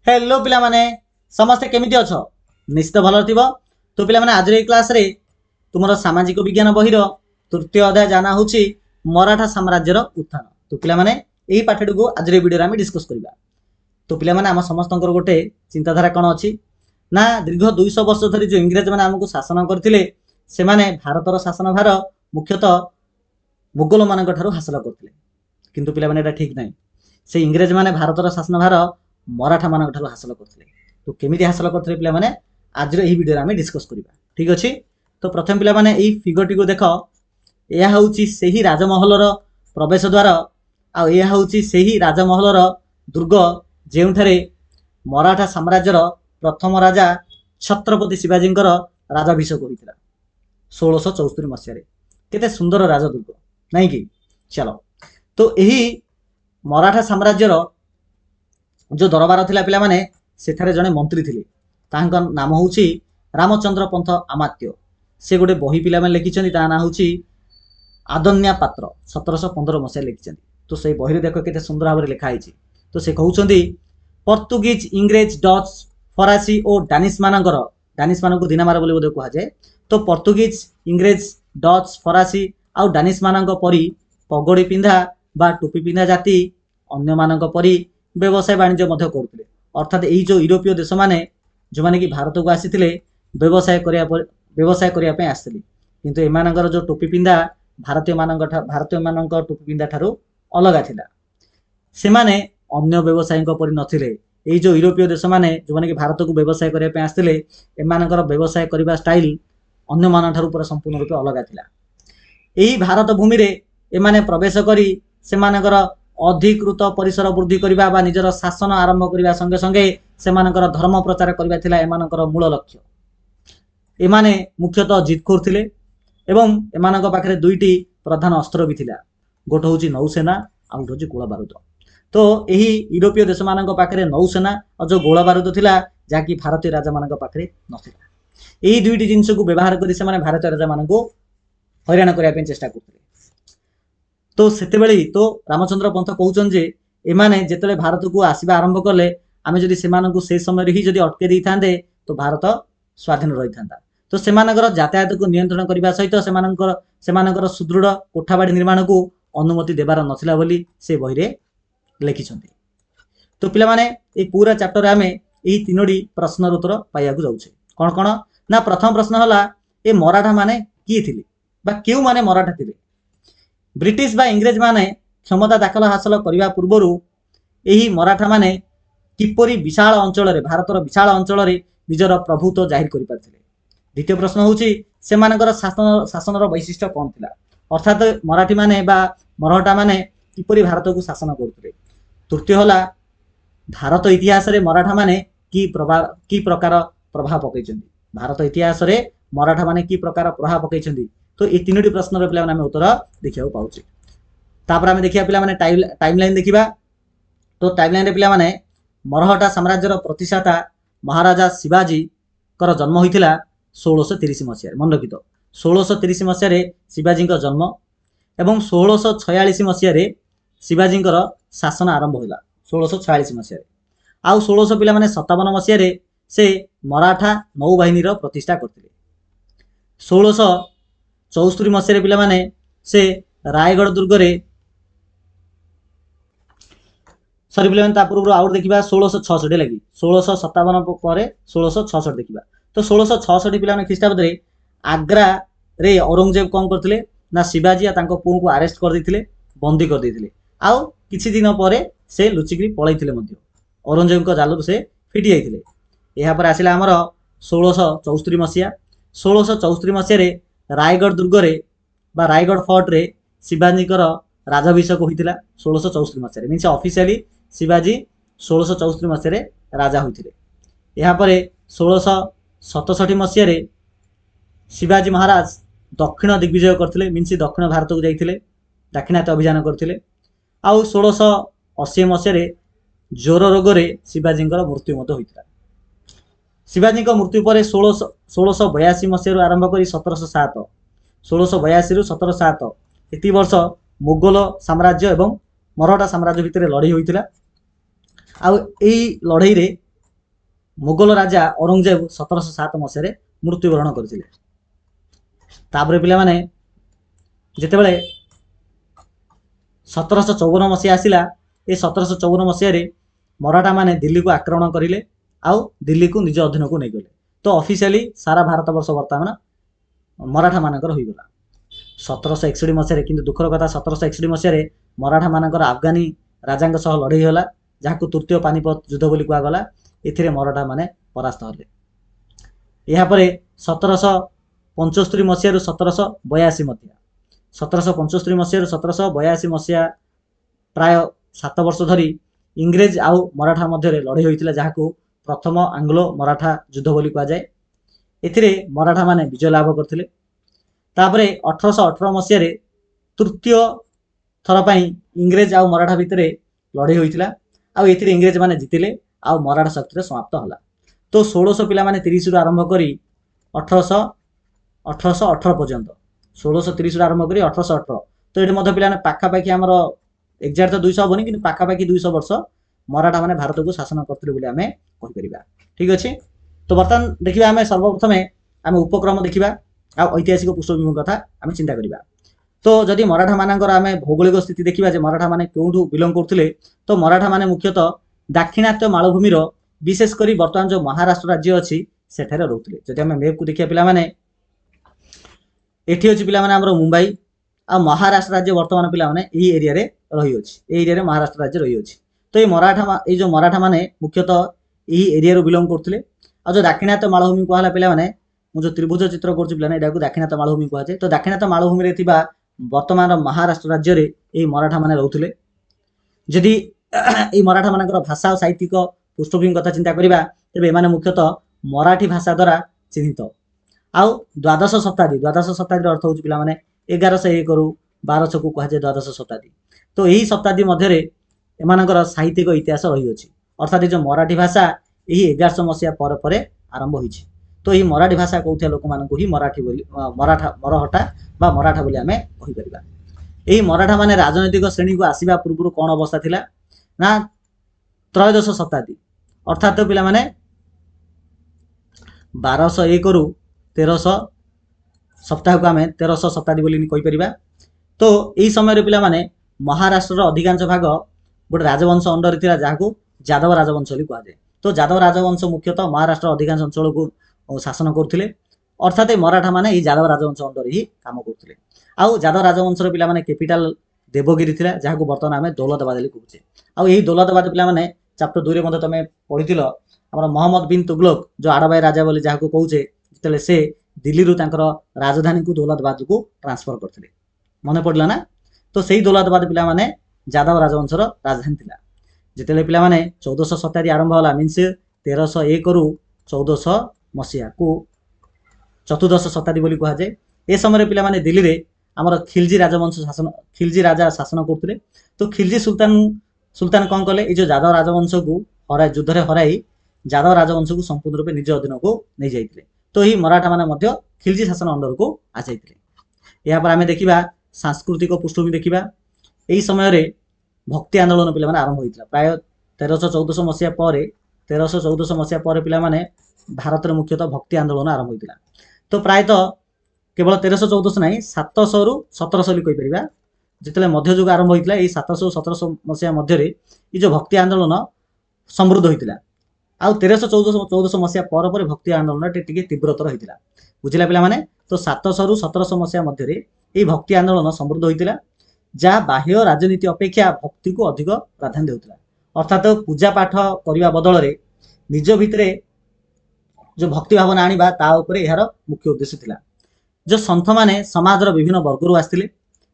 Hello पिला माने समस्ते केमिति अछ निश्चित भल थिबो। तो पिला माने आज रे क्लास रे तुमर सामाजिक विज्ञान बहिर तृतीय अध्याय जाना होची मराठा साम्राज्यर उत्थान। तो पिला माने एही पाठटी को आज रे वीडियो रे हम डिस्कस करबा। तो पिला माने हम समस्तंकर गोटे चिंताधारा कोन अछि ना दीर्घ 200 वर्ष धरि जो इंग्रेज माने हमकु शासन करथिले से माने भारतर शासन भार मुख्यतः मुगल मानक ठारू हासिल करथिले। किंतु पिला माने एटा ठीक नाही। से इंग्रेज माने भारतर शासन भार मराठा मानक ठारू हासिल करथिले। तो केमिति हासिल करथिले पिला माने आज रे एही वीडियो रे हम डिस्कस करबा। ठीक अछि। तो प्रथम पिला माने एही फिगर टी को देखो। एहा होउची सेही राजमहल रो प्रवेश द्वार आ एहा होउची सेही राजमहल रो दुर्ग जेउठारे मराठा साम्राज्य रो प्रथम राजा छत्रपति शिवाजी राजाभिषेक होइतिला 1674 मसिया रे। केते सुंदर राजदुर्ग नहीं कि। चलो तो यही मराठा साम्राज्यर जो दरबार थिला पिला माने सेठारे जने मंत्री थिले तांका नाम होउची रामचंद्र पंथ अमात्य। से गोटे बही पिला माने लिखिछन्ती ता ना होउची आदन्या पात्र 1715 मसिया लिखिछन्ती। तो से बही रे देखो केते सुंदर भाबरे लिखा आइछि। तो से कहउछन्ती पोर्तुगीज इंग्रेज डच फरासी और डानिश माननको दिनामार बोली बोधे कुहा जाए। तो पोर्तुगीज इंग्रेज डच फरासी आउ डानिश मानक परी पगड़ी पिंधा बा टोपी पिंधा जाति अन्य मानक परी व्यवसाय वाणिज्य मध्य करथिले। अर्थात एई जो यूरोपीय देश माने जो माने कि भारत को आसीथिले व्यवसाय करिया पे आसीथिले। किंतु एमानकर जो टोपी पिंधा भारतीय मानक टोपी पिंधा ठारू अलगा थिला। से माने अन्य व्यवसायीक परि नथिले। एई जो यूरोपीय देश माने जो माने कि भारत को व्यवसाय करिया पे आसीथिले एमानकर व्यवसाय करिबा स्टाइल अन्य मान ठारू पूरा संपूर्ण रूपे अलगा थिला। एही भारत भूमि रे एमाने प्रवेश करी सेमानकर अधिकृत परिसर वृद्धि करिबा बा निजर शासन आरंभ करिबा संगे संगे सेमानकर धर्म प्रचार करिबा थिला एमानकर मूल लक्ष्य। एमाने मुख्यतः जितखोर थिले एवं एमानक पाखरे दुईटी प्रधान अस्त्र भी थिला। गोटे होची नौसेना आ गोटे होची गोला बारूद। तो यही यूरोपीय देश मानक पाखरे नौसेना और जो गोला बारूद थिला जाकी भारतीय राजा मानक पाखरे नथिला। एही दुईटी जिंस को व्यवहार करी से माने भारतीय राजा मानक हैरान करिया पे चेष्टा करथिले। तो सेतेबेले तो रामचंद्र पंथ कहउछन जे एमाने जेतले भारत को आसीबा आरंभ कले आमे जदि सेमानकु से समय ही जदि अटके दै थांदे तो भारत स्वाधीन रही थांदा। तो सेमानकर यातायात को नियंत्रण करबा सहित सेमानकर सुदृढ़ कोठाबाड़ी निर्माण को अनुमति देबार नथिला बोली से बही रे लिखिछन्ती। तो पिला माने ए पूरा चैप्टर रे आमे एही तीनोडी प्रश्नर उत्तर पाइयाकु जाउछे। कोन कोन ना प्रथम प्रश्न हला ए मराठा माने की थिले बा केउ माने मराठा थिले। ब्रिटिश बा इंग्रेज माने क्षमता दाखल हासिल करने पूर्व यही मराठा माने किपरि विशाल अंचल रे भारतर विशाल अंचल रे निजर प्रभुत्व जाहिर करि पारथिले। द्वितीय प्रश्न होची सेमानकर शासन वैशिष्ट्य कौन थिला। अर्थात मराठी माने बा मराठा माने किपरि भारत को शासन करथिले। तृतीय हला भारत इतिहास रे मराठा माने की प्रकार प्रभाव पकैछन्ती। भारत इतिहास रे मराठा माने की प्रकार प्रभाव पकैछन्ती। तो ये तीनोटी प्रश्न रे पिला माने उत्तर देखिया पाउछि। तापर आमे देखिया पिला माने टाइमलाइन देखिबा। तो टाइमलाइन रे पिला माने मराठा साम्राज्यर प्रतिष्ठाता महाराजा शिवाजी कर जन्म होइथिला 1630 मसिया रे। मन रखितो 1630 मसिया रे शिवाजी का जन्म एवं 1646 मसिया रे शिवाजी शासन आरंभ होला 1646 मसिया रे। आउ 1600 पिला माने 57 मसिया रे से मराठा नौबाहिनी रो प्रतिष्ठा करथिले। 1674 मसिया रे पिला माने से रायगढ़ दुर्ग रे सरी पिला माने ता पूर्व आउट देखिबा 1666 लगी 1657 पर 1666 देखिबा। तो 1666 पिला माने ख्रीष्टाब्द रे आग्रा रे औरंगजेब कोन करथिले ना शिवाजी आ तांको पुओ को अरेस्ट कर दैथिले बंदी कर दैथिले। आउ किछि दिन परे से लुचिकरी पळैथिले मध्ये औरंगजेब को जालु से फिटी जाइथिले। एहा पर आसिला हमर 1674 मसिया 1674 मसिया रे रायगढ़ दुर्ग रे बा रायगढ़ फोर्ट रे शिवाजी राजाभिषेक होइतिला 1674 मसिया रे। मीन्स ऑफिशियली शिवाजी 1674 मसिया रे राजा होइतिले। एहा परे 1667 मसिया रे शिवाजी महाराज दक्षिण दिग्विजय करथिले। मीन्स दक्षिण भारत को जाइथिले दाक्षिणात्य अभियान करथिले। आउ 1680 मसिया रे ज्वर रोग रे शिवाजी मृत्यु मत होइतिला। शिवाजी मृत्यु पर 1682 मसीह आरंभ कर 1707 1682 रु 1707 एति वर्ष मुगल साम्राज्य एवं मराठा साम्राज्य भितर लड़ाई होइतिला। आ एई लड़ाई रे ମୋଗଲ ରାଜା ଔରଙ୍ଗଜେବ 1707 ମସିହାରେ ମୃତ୍ୟୁବରଣ କରିଥିଲେ। ତାପରେ ପିଲାମାନେ ଯେତେବେଳେ 1754 ମସିହା ଆସିଲା, ଏ 1754 ମସିହାରେ ମରାଠା ମାନେ ଦିଲ୍ଲୀକୁ ଆକ୍ରମଣ କରିଲେ ଆଉ ଦିଲ୍ଲୀକୁ ନିଜ ଅଧୀନକୁ ନେଇଗଲେ। ତ ଅଫିସିଆଲି ସାରା ଭାରତ ବର୍ଷ ବର୍ତ୍ତମାନ ମରାଠା ମାନଙ୍କର ହୋଇଗଲା। 1761 ମସିହାରେ କିନ୍ତୁ ଦୁଃଖର କଥା 1761 ମସିହାରେ ମରାଠା ମାନଙ୍କର ଆଫଗାନୀ ରାଜାଙ୍କ ସହ ଲଢ଼େଇ ହେଲା, ଯାହାକୁ ତୃତୀୟ ପାନିପତ ଯୁଦ୍ଧ ବୋଲି କୁହାଗଲା। ଏଥିରେ ମରାଠା ମାନେ ପରାସ୍ତ ହେଲେ। ଏହାପରେ 1775 ମସିହାରୁ 1782 ମସିହା 1775 ମସିହାରୁ 1782 ମସିହା ପ୍ରାୟ 7 ବର୍ଷ ଧରି ଇଂରେଜ ଆଉ ମରାଠା ମଧ୍ୟରେ ଲଢ଼େଇ ହୋଇଥିଲା, ଯାହାକୁ ପ୍ରଥମ ଆଙ୍ଗ୍ଲୋ ମରାଠା ଯୁଦ୍ଧ ବୋଲି କୁହାଯାଏ। ଏଥିରେ ମରାଠା ମାନେ ବିଜୟ ଲାଭ କରିଥିଲେ। ତାପରେ 1818 ମସିହାରେ ତୃତୀୟ ଥର ପାଇଁ ଇଂରେଜ ଆଉ ମରାଠା ଭିତରେ ଲଢ଼େଇ ହୋଇଥିଲା, ଆଉ ଏଥିରେ ଇଂରେଜ ମାନେ ଜିତିଲେ ଆଉ ମରାଠା ଶକ୍ତିରେ ସମାପ୍ତ ହେଲା। ତ 1600 ପିଲାମାନେ 30ରୁ ଆରମ୍ଭ କରି 1818 ପର୍ଯ୍ୟନ୍ତ 1630ରୁ ଆରମ୍ଭ କରି 1818। ତ ଏଠି ମଧ୍ୟ ପିଲାମାନେ ପାଖାପାଖି ଆମର ଏକ୍ଜାକ୍ଟ ତ 200 ହବନି, କିନ୍ତୁ ପାଖାପାଖି 200 ବର୍ଷ ମରାଠା ମାନେ ଭାରତକୁ ଶାସନ କରିଥିଲେ ବୋଲି ଆମେ କହିପାରିବା। ଠିକ ଅଛି। ତ ବର୍ତ୍ତମାନ ଦେଖିବା ଆମେ ସର୍ବପ୍ରଥମେ ଆମେ ଉପକ୍ରମ ଦେଖିବା ଆଉ ଐତିହାସିକ ପୃଷ୍ଠଭୂମି କଥା ଆମେ ଚିନ୍ତା କରିବା। ତ ଯଦି ମରାଠା ମାନଙ୍କର ଆମେ ଭୌଗୋଳିକ ସ୍ଥିତି ଦେଖିବା ଯେ ମରାଠା ମାନେ କେଉଁଠୁ ବିଲଙ୍ଗ କରୁଥିଲେ, ତ ମରାଠା ମାନେ ମୁଖ୍ୟତଃ ଦାକ୍ଷିଣାତ୍ୟ ମାଳଭୂମିର ବିଶେଷ କରି ବର୍ତ୍ତମାନ ଯେଉଁ ମହାରାଷ୍ଟ୍ର ରାଜ୍ୟ ଅଛି ସେଠାରେ ରହୁଥିଲେ। ଯଦି ଆମେ ମ୍ୟାପକୁ ଦେଖିବା ପିଲାମାନେ, ଏଠି ଅଛି ପିଲାମାନେ ଆମର ମୁମ୍ବାଇ ଆଉ ମହାରାଷ୍ଟ୍ର ରାଜ୍ୟ ବର୍ତ୍ତମାନ ପିଲାମାନେ ଏହି ଏରିଆରେ ରହିଅଛି। এই ଏରିଆରେ ମହାରାଷ୍ଟ୍ର ରାଜ୍ୟ ରହିଅଛି। ତ ଏଇ ଯେଉଁ ମରାଠା ମାନେ ମୁଖ୍ୟତଃ ଏହି ଏରିଆରୁ ବିଲଙ୍ଗ କରୁଥିଲେ। ଆଉ ଯେଉଁ ଦାକ୍ଷିଣାତ୍ୟ ମାଳଭୂମି କୁହାହେଲା ପିଲାମାନେ, ମୁଁ ଯେଉଁ ତ୍ରିଭୁଜ ଚିତ୍ର କରୁଛି ପିଲାମାନେ ଏଟାକୁ ଦାକ୍ଷିଣାତ୍ୟ ମାଳଭୂମି କୁହାଯାଏ। ତ ଦାକ୍ଷିଣାତ୍ୟ ମାଳଭୂମିରେ ଥିବା ବର୍ତ୍ତମାନର ମହାରାଷ୍ଟ୍ର ରାଜ୍ୟରେ ଏହି ମରାଠା ମାନେ ରହୁଥିଲେ। ଯଦି এই ମରାଠା ମାନଙ୍କର ଭାଷା ଓ ସାହିତ୍ୟିକ ପୃଷ୍ଠଭୂମି କଥା ଚିନ୍ତା କରିବା, ତେବେ ଏମାନେ ମୁଖ୍ୟତଃ ମରାଠୀ ଭାଷା ଦ୍ୱାରା ଚିହ୍ନିତ। ଆଉ ଦ୍ୱାଦଶ ଶତାବ୍ଦୀର ଅର୍ଥ ହେଉଛି ପିଲାମାନେ 1101ରୁ 1200କୁ କୁହାଯାଏ ଦ୍ୱାଦଶ ଶତାବ୍ଦୀ। ତ ଏହି ଶତାବ୍ଦୀ ମଧ୍ୟରେ ଏମାନଙ୍କର ସାହିତ୍ୟିକ ଇତିହାସ ରହିଅଛି। ଅର୍ଥାତ୍ ଏ ଯେଉଁ ମରାଠୀ ଭାଷା ଏହି 1100 ମସିହା ପରେ ପରେ ଆରମ୍ଭ ହୋଇଛି। ତ ଏହି ମରାଠୀ ଭାଷା କହୁଥିବା ଲୋକମାନଙ୍କୁ ହିଁ ମରହଟ୍ଟା ବା ମରାଠା ବୋଲି ଆମେ କହିପାରିବା। ଏହି ମରାଠା ମାନେ ରାଜନୈତିକ ଶ୍ରେଣୀକୁ ଆସିବା ପୂର୍ବରୁ କ'ଣ ଅବସ୍ଥା ଥିଲା ନା ତ୍ରୟୋଦଶ ଶତାବ୍ଦୀ, ଅର୍ଥାତ୍ ପିଲାମାନେ 1201ରୁ 1300 ସପ୍ତାହକୁ ଆମେ 1300 ଶତାବ୍ଦୀ ବୋଲି କହିପାରିବା। ତ ଏହି ସମୟରେ ପିଲାମାନେ ମହାରାଷ୍ଟ୍ରର ଅଧିକାଂଶ ଭାଗ ଗୋଟେ ରାଜବଂଶ ଅଣ୍ଡରରେ ଥିଲା, ଯାହାକୁ ଯାଦବ ରାଜବଂଶ ବୋଲି କୁହାଯାଏ। ତ ଯାଦବ ରାଜବଂଶ ମୁଖ୍ୟତଃ ମହାରାଷ୍ଟ୍ର ଅଧିକାଂଶ ଅଞ୍ଚଳକୁ ଶାସନ କରୁଥିଲେ। ଅର୍ଥାତ୍ ଏ ମରାଠା ମାନେ ଏହି ଯାଦବ ରାଜବଂଶ ଅଣ୍ଡରରେ ହିଁ କାମ କରୁଥିଲେ। ଆଉ ଯାଦବ ରାଜବଂଶର ପିଲାମାନେ କ୍ୟାପିଟାଲ ଦେବଗିରି ଥିଲା, ଯାହାକୁ ବର୍ତ୍ତମାନ ଆମେ ଦୌଲତାବାଦ ବୋଲି କହୁଛେ। ଆଉ ଏହି ଦୌଲତାବାଦ ପିଲାମାନେ ଚାପ୍ଟର 2ରେ ମଧ୍ୟ ତମେ ପଢିଥିଲ, ଆମର ମହମ୍ମଦ ବିନ୍ ତୁଗଲକ ଯେଉଁ ଆଡ଼ବାଇ ରାଜା ବୋଲି ଯାହାକୁ କହୁଛେ, ଯେତେବେଳେ ସେ ଦିଲ୍ଲୀରୁ ତାଙ୍କର ରାଜଧାନୀକୁ ଦୌଲତାବାଦକୁ ଟ୍ରାନ୍ସଫର କରିଥିଲେ। ମନେ ପଡ଼ିଲା ନା? ତ ସେଇ ଦୌଲତାବାଦ ପିଲାମାନେ ଯାଦବ ରାଜବଂଶର ରାଜଧାନୀ ଥିଲା। ଯେତେବେଳେ ପିଲାମାନେ 1400 ଶତାବ୍ଦୀ ଆରମ୍ଭ ହେଲା, ମିନ୍ସ 1301ରୁ 1400 ମସିହାକୁ ଚତୁର୍ଦ୍ଦଶ ଶତାବ୍ଦୀ ବୋଲି କୁହାଯାଏ। ଏ ସମୟରେ ପିଲାମାନେ ଦିଲ୍ଲୀରେ ଆମର ଖିଲଜି ରାଜା ଶାସନ କରୁଥିଲେ। ତ ଖିଲଜି ସୁଲତାନ କ'ଣ କଲେ, ଏଇ ଯେଉଁ ଯାଦବ ରାଜବଂଶକୁ ଯୁଦ୍ଧରେ ହରାଇ ଯାଦବ ରାଜବଂଶକୁ ସମ୍ପୂର୍ଣ୍ଣ ରୂପେ ନିଜ ଅଧୀନକୁ ନେଇଯାଇଥିଲେ। ତ ଏହି ମରାଠା ମାନେ ମଧ୍ୟ ଖିଲଜି ଶାସନ ଅଣ୍ଡରକୁ ଆସିଯାଇଥିଲେ। ଏହାପରେ ଆମେ ଦେଖିବା ସାଂସ୍କୃତିକ ପୃଷ୍ଠଭୂମି ଦେଖିବା। ଏହି ସମୟରେ ଭକ୍ତି ଆନ୍ଦୋଳନ ପିଲାମାନେ ଆରମ୍ଭ ହୋଇଥିଲା। ପ୍ରାୟ 1314 ମସିହା ପରେ ପିଲାମାନେ ଭାରତରେ ମୁଖ୍ୟତଃ ଭକ୍ତି ଆନ୍ଦୋଳନ ଆରମ୍ଭ ହୋଇଥିଲା। ତ ପ୍ରାୟତଃ କେବଳ 1314 ନାହିଁ, 700ରୁ 1700 ବୋଲି କହିପାରିବା। ଯେତେବେଳେ ମଧ୍ୟଯୁଗ ଆରମ୍ଭ ହୋଇଥିଲା, ଏଇ 700ରୁ 1700 ମସିହା ମଧ୍ୟରେ ଏଇ ଯେଉଁ ଭକ୍ତି ଆନ୍ଦୋଳନ ସମୃଦ୍ଧ ହୋଇଥିଲା। ଆଉ 1314 ମସିହା ପରେ ପରେ ଭକ୍ତି ଆନ୍ଦୋଳନଟି ଟିକେ ତୀବ୍ରତର ହୋଇଥିଲା। ବୁଝିଲା ପିଲାମାନେ? ତ 700ରୁ 1700 ମସିହା ମଧ୍ୟରେ ଏହି ଭକ୍ତି ଆନ୍ଦୋଳନ ସମୃଦ୍ଧ ହୋଇଥିଲା, ଯାହା ବାହ୍ୟ ରାଜନୀତି ଅପେକ୍ଷା ଭକ୍ତିକୁ ଅଧିକ ପ୍ରାଧାନ୍ୟ ଦେଉଥିଲା। ଅର୍ଥାତ୍ ପୂଜା ପାଠ କରିବା ବଦଳରେ ନିଜ ଭିତରେ ଯେଉଁ ଭକ୍ତି ଭାବନା ଆଣିବା, ତା ଉପରେ ଏହାର ମୁଖ୍ୟ ଉଦ୍ଦେଶ୍ୟ ଥିଲା। ଯେଉଁ ସନ୍ଥମାନେ ସମାଜର ବିଭିନ୍ନ ବର୍ଗରୁ ଆସିଥିଲେ,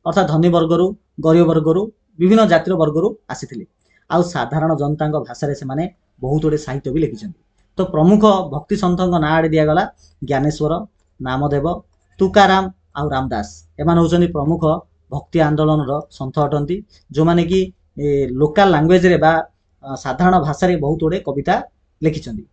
ଅର୍ଥାତ୍ ଧନୀ ବର୍ଗରୁ, ଗରିବ ବର୍ଗରୁ, ବିଭିନ୍ନ ଜାତିର ବର୍ଗରୁ ଆସିଥିଲେ। ଆଉ ସାଧାରଣ ଜନତାଙ୍କ ଭାଷାରେ ସେମାନେ ବହୁତ ଗୁଡ଼ିଏ ସାହିତ୍ୟ ବି ଲେଖିଛନ୍ତି। ତ ପ୍ରମୁଖ ଭକ୍ତି ସନ୍ଥଙ୍କ ନାଁ ଆଡ଼େ ଦିଆଗଲା ଜ୍ଞାନେଶ୍ୱର, ନାମଦେବ, ତୁକାରାମ ଆଉ ରାମଦାସ। ଏମାନେ ହେଉଛନ୍ତି ପ୍ରମୁଖ ଭକ୍ତି ଆନ୍ଦୋଳନର ସନ୍ଥ ଅଟନ୍ତି, ଯେଉଁମାନେ କି ଲୋକାଲ ଲାଙ୍ଗୁଏଜରେ ବା ସାଧାରଣ ଭାଷାରେ ବହୁତ ଗୁଡ଼ିଏ କବିତା ଲେଖିଛନ୍ତି।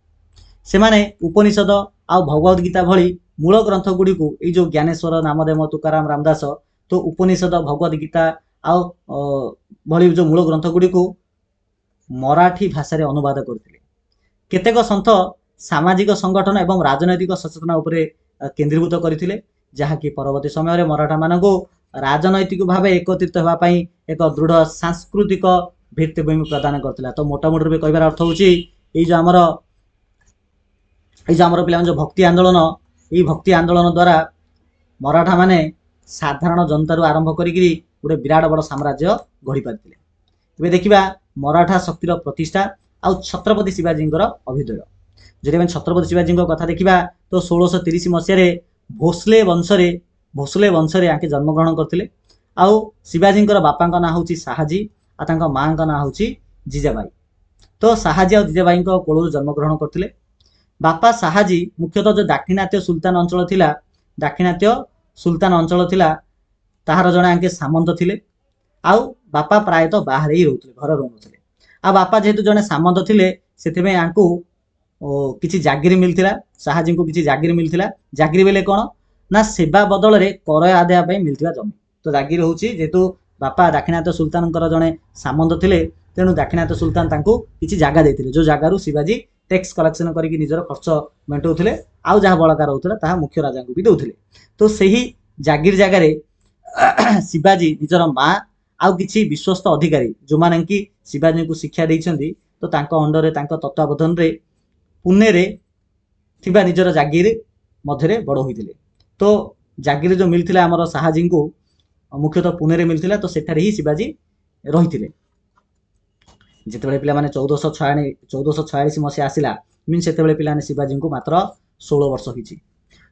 ସେମାନେ ଉପନିଷଦ ଆଉ ଭଗବତ ଗୀତା ଭଳି ମୂଳ ଗ୍ରନ୍ଥ ଗୁଡ଼ିକୁ, ଏଇ ଯେଉଁ ଜ୍ଞାନେଶ୍ୱର, ନାମଦେବ, ତୁକାରାମ, ରାମଦାସ, ତ ଉପନିଷଦ, ଭଗବତ ଗୀତା ଆଉ ଭଳି ଯେଉଁ ମୂଳ ଗ୍ରନ୍ଥ ଗୁଡ଼ିକୁ ମରାଠୀ ଭାଷାରେ ଅନୁବାଦ କରିଥିଲେ। କେତେକ ସନ୍ଥ ସାମାଜିକ ସଂଗଠନ ଏବଂ ରାଜନୈତିକ ସଚେତନତା ଉପରେ କେନ୍ଦ୍ରୀଭୂତ କରିଥିଲେ, ଯାହାକି ପରବର୍ତ୍ତୀ ସମୟରେ ମରାଠାମାନଙ୍କୁ ରାଜନୈତିକ ଭାବେ ଏକତ୍ରିତ ହେବା ପାଇଁ ଏକ ଦୃଢ଼ ସାଂସ୍କୃତିକ ଭିତ୍ତିଭୂମି ପ୍ରଦାନ କରିଥିଲା। ତ ମୋଟାମୋଟି ରୂପେ କହିବାର ଅର୍ଥ ହେଉଛି ଏଇ ଯେଉଁ ଆମର ପିଲାମାନେ ଯେଉଁ ଭକ୍ତି ଆନ୍ଦୋଳନ, ଏଇ ଭକ୍ତି ଆନ୍ଦୋଳନ ଦ୍ୱାରା ମରାଠା ମାନେ ସାଧାରଣ ଜନତାରୁ ଆରମ୍ଭ କରିକି ଗୋଟେ ବିରାଟ ବଡ଼ ସାମ୍ରାଜ୍ୟ ଗଢ଼ି ପାରିଥିଲେ। ଏବେ ଦେଖିବା ମରାଠା ଶକ୍ତିର ପ୍ରତିଷ୍ଠା ଆଉ ଛତ୍ରପତି ଶିବାଜୀଙ୍କର ଅଭ୍ୟୁଦୟ। ଯଦି ଆମେ ଛତ୍ରପତି ଶିବାଜୀଙ୍କ କଥା ଦେଖିବା ତ 1630 ମସିହାରେ ଭୋସଲେ ବଂଶରେ ଆଙ୍କେ ଜନ୍ମଗ୍ରହଣ କରିଥିଲେ। ଆଉ ଶିବାଜୀଙ୍କର ବାପାଙ୍କ ନାଁ ହେଉଛି ଶାହାଜୀ ଆଉ ତାଙ୍କ ମାଆଙ୍କ ନାଁ ହେଉଛି ଜିଜାବାଇ। ତ ଶାହାଜୀ ଆଉ ଜିଜାବାଇଙ୍କ କୋଳରୁ ଜନ୍ମଗ୍ରହଣ କରିଥିଲେ। ବାପା ଶାହାଜୀ ମୁଖ୍ୟତଃ ଯେଉଁ ଦାକ୍ଷିଣାତ୍ୟ ସୁଲତାନ ଅଞ୍ଚଳ ଥିଲା ତାହାର ଜଣେ ଆଙ୍କେ ସାମନ୍ତ ଥିଲେ। ଆଉ ବାପା ପ୍ରାୟତଃ ବାହାରେ ହିଁ ରହୁଥିଲେ, ଘରେ ରହୁନଥିଲେ। ଆଉ ବାପା ଯେହେତୁ ଜଣେ ସାମନ୍ତ ଥିଲେ ସେଥିପାଇଁ ଆଙ୍କୁ କିଛି ଜାଗିରି ମିଳିଥିଲା, ଶାହାଜୀଙ୍କୁ କିଛି ଜାଗିରି ମିଳିଥିଲା। ଜାଗିରି ବେଲେ କ'ଣ ନା ସେବା ବଦଳରେ କର ଆଦାୟ ପାଇଁ ମିଳିଥିବା ଜମି। ତ ଜାଗିରି ହେଉଛି ଯେହେତୁ ବାପା ଦାକ୍ଷିଣାତ୍ୟ ସୁଲତାନଙ୍କର ଜଣେ ସାମନ୍ତ ଥିଲେ, ତେଣୁ ଦାକ୍ଷିଣାତ୍ୟ ସୁଲତାନ ତାଙ୍କୁ କିଛି ଜାଗା ଦେଇଥିଲେ, ଯେଉଁ ଜାଗାରୁ ଶିବାଜୀ ଟ୍ୟାକ୍ସ କଲେକ୍ସନ କରିକି ନିଜର ଖର୍ଚ୍ଚ ମେଣ୍ଟାଉଥିଲେ। ଆଉ ଯାହା ବଳକା ରହୁଥିଲା ତାହା ମୁଖ୍ୟ ରାଜାଙ୍କୁ ବି ଦେଉଥିଲେ। ତ ସେହି ଜାଗିରି ଜାଗାରେ ଶିବାଜୀ ନିଜର ମା ଆଉ କିଛି ବିଶ୍ୱସ୍ତ ଅଧିକାରୀ ଯେଉଁମାନେ କି ଶିବାଜୀଙ୍କୁ ଶିକ୍ଷା ଦେଇଛନ୍ତି, ତ ତାଙ୍କ ଅଣ୍ଡରରେ ତାଙ୍କ ତତ୍ତ୍ୱାବଧାନରେ ପୁନେରେ ଥିବା ନିଜର ଜାଗିରି ମଧ୍ୟରେ ବଡ଼ ହୋଇଥିଲେ। ତ ଜାଗିରି ଯେଉଁ ମିଳିଥିଲା ଆମର ଶାହାଜୀଙ୍କୁ ମୁଖ୍ୟତଃ ପୁନେରେ ମିଳିଥିଲା, ତ ସେଠାରେ ହିଁ ଶିବାଜୀ ରହିଥିଲେ। ଯେତେବେଳେ ପିଲାମାନେ 1446 ମସିହା ଆସିଲା ସେତେବେଳେ ପିଲାମାନେ ଶିବାଜୀଙ୍କୁ ମାତ୍ର 16 ବର୍ଷ ହୋଇଛି।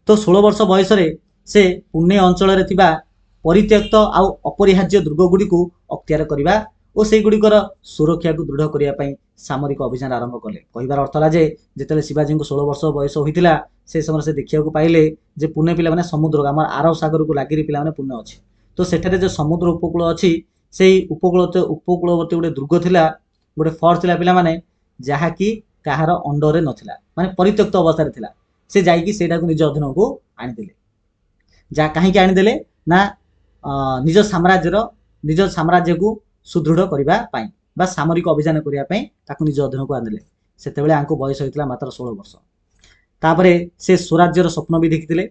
ତ 16 ବର୍ଷ ବୟସରେ ସେ ପୁନେ ଅଞ୍ଚଳରେ ଥିବା ପରିତ୍ୟକ୍ତ ଆଉ ଅପରିହାର୍ଯ୍ୟ ଦୁର୍ଗଗୁଡ଼ିକୁ ଅକ୍ତିଆର କରିବା ଓ ସେଇଗୁଡ଼ିକର ସୁରକ୍ଷାକୁ ଦୃଢ଼ କରିବା ପାଇଁ ସାମରିକ ଅଭିଯାନ ଆରମ୍ଭ କଲେ। କହିବାର ଅର୍ଥ ହେଲା ଯେ ଯେତେବେଳେ ଶିବାଜୀଙ୍କୁ 16 ବର୍ଷ ବୟସ ହୋଇଥିଲା ସେ ସମୟରେ ସେ ଦେଖିବାକୁ ପାଇଲେ ଯେ ପୁନେ ପିଲାମାନେ ସମୁଦ୍ର ଆମର ଆରବ ସାଗରକୁ ଲାଗିରି ପିଲାମାନେ ପୁନେ ଅଛି। ତ ସେଠାରେ ଯେଉଁ ସମୁଦ୍ର ଉପକୂଳ ଅଛି ସେଇ ଉପକୂଳବର୍ତ୍ତୀ ଗୋଟେ ଦୁର୍ଗ ଥିଲା, ଗୋଟେ ଫୋର୍ଟ ଥିଲା ପିଲାମାନେ, ଯାହାକି କାହାର ଅଣ୍ଡରରେ ନଥିଲା, ମାନେ ପରିତ୍ୟକ୍ତ ଅବସ୍ଥାରେ ଥିଲା। ସେ ଯାଇକି ସେଇଟାକୁ ନିଜ ଅଧୀନକୁ ଆଣିଦେଲେ। ଯାହା କାହିଁକି ଆଣିଦେଲେ ନା ନିଜ ସାମ୍ରାଜ୍ୟକୁ ସୁଦୃଢ଼ କରିବା ପାଇଁ ବା ସାମରିକ ଅଭିଯାନ କରିବା ପାଇଁ ତାକୁ ନିଜ ଅଧୀନକୁ ଆଣିଦେଲେ। ସେତେବେଳେ ଆଙ୍କୁ ବୟସ ହୋଇଥିଲା ମାତ୍ର 16 ବର୍ଷ। ତାପରେ ସେ ସ୍ୱରାଜ୍ୟର ସ୍ୱପ୍ନ ବି ଦେଖିଥିଲେ।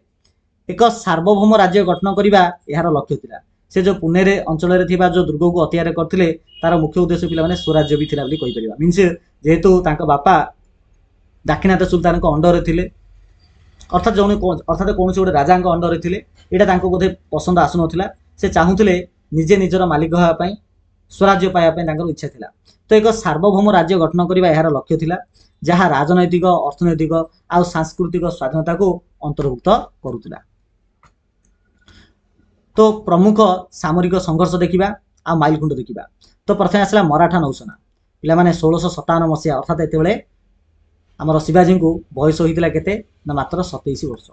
ଏକ ସାର୍ବଭୌମ ରାଜ୍ୟ ଗଠନ କରିବା ଏହାର ଲକ୍ଷ୍ୟ ଥିଲା। ସେ ଯେଉଁ ପୁନେରେ ଅଞ୍ଚଳରେ ଥିବା ଯେଉଁ ଦୁର୍ଗକୁ ଅତିଆର କରିଥିଲେ ତାର ମୁଖ୍ୟ ଉଦ୍ଦେଶ୍ୟ ପିଲାମାନେ ସ୍ୱରାଜ୍ୟ ବି ଥିଲା ବୋଲି କହିପାରିବା। ମିନ୍ସ ଯେହେତୁ ତାଙ୍କ ବାପା ଦାକ୍ଷିଣାତ୍ୟ ସୁଲତାନଙ୍କ ଅଣ୍ଡରରେ ଥିଲେ, ଅର୍ଥାତ୍ କୌଣସି ଗୋଟେ ରାଜାଙ୍କ ଅଣ୍ଡରରେ ଥିଲେ, ଏଇଟା ତାଙ୍କୁ ବୋଧେ ପସନ୍ଦ ଆସୁନଥିଲା। ସେ ଚାହୁଁଥିଲେ ନିଜେ ନିଜର ମାଲିକ ହେବା ପାଇଁ, ସ୍ୱରାଜ୍ୟ ପାଇବା ପାଇଁ ତାଙ୍କର ଇଚ୍ଛା ଥିଲା। ତ ଏକ ସାର୍ବଭୌମ ରାଜ୍ୟ ଗଠନ କରିବା ଏହାର ଲକ୍ଷ୍ୟ ଥିଲା, ଯାହା ରାଜନୈତିକ, ଅର୍ଥନୈତିକ ଆଉ ସାଂସ୍କୃତିକ ସ୍ୱାଧୀନତାକୁ ଅନ୍ତର୍ଭୁକ୍ତ କରୁଥିଲା। ତ ପ୍ରମୁଖ ସାମରିକ ସଂଘର୍ଷ ଦେଖିବା ଆଉ ମାଇଲଖୁଣ୍ଡ ଦେଖିବା। ତ ପ୍ରଥମେ ଆସିଲା ମରାଠା ନୌସେନା। ପିଲାମାନେ 1657 ମସିହା ଅର୍ଥାତ୍ ଏତେବେଳେ ଆମର ଶିବାଜୀଙ୍କୁ ବୟସ ହୋଇଥିଲା କେତେ ନା ମାତ୍ର 27 ବର୍ଷ।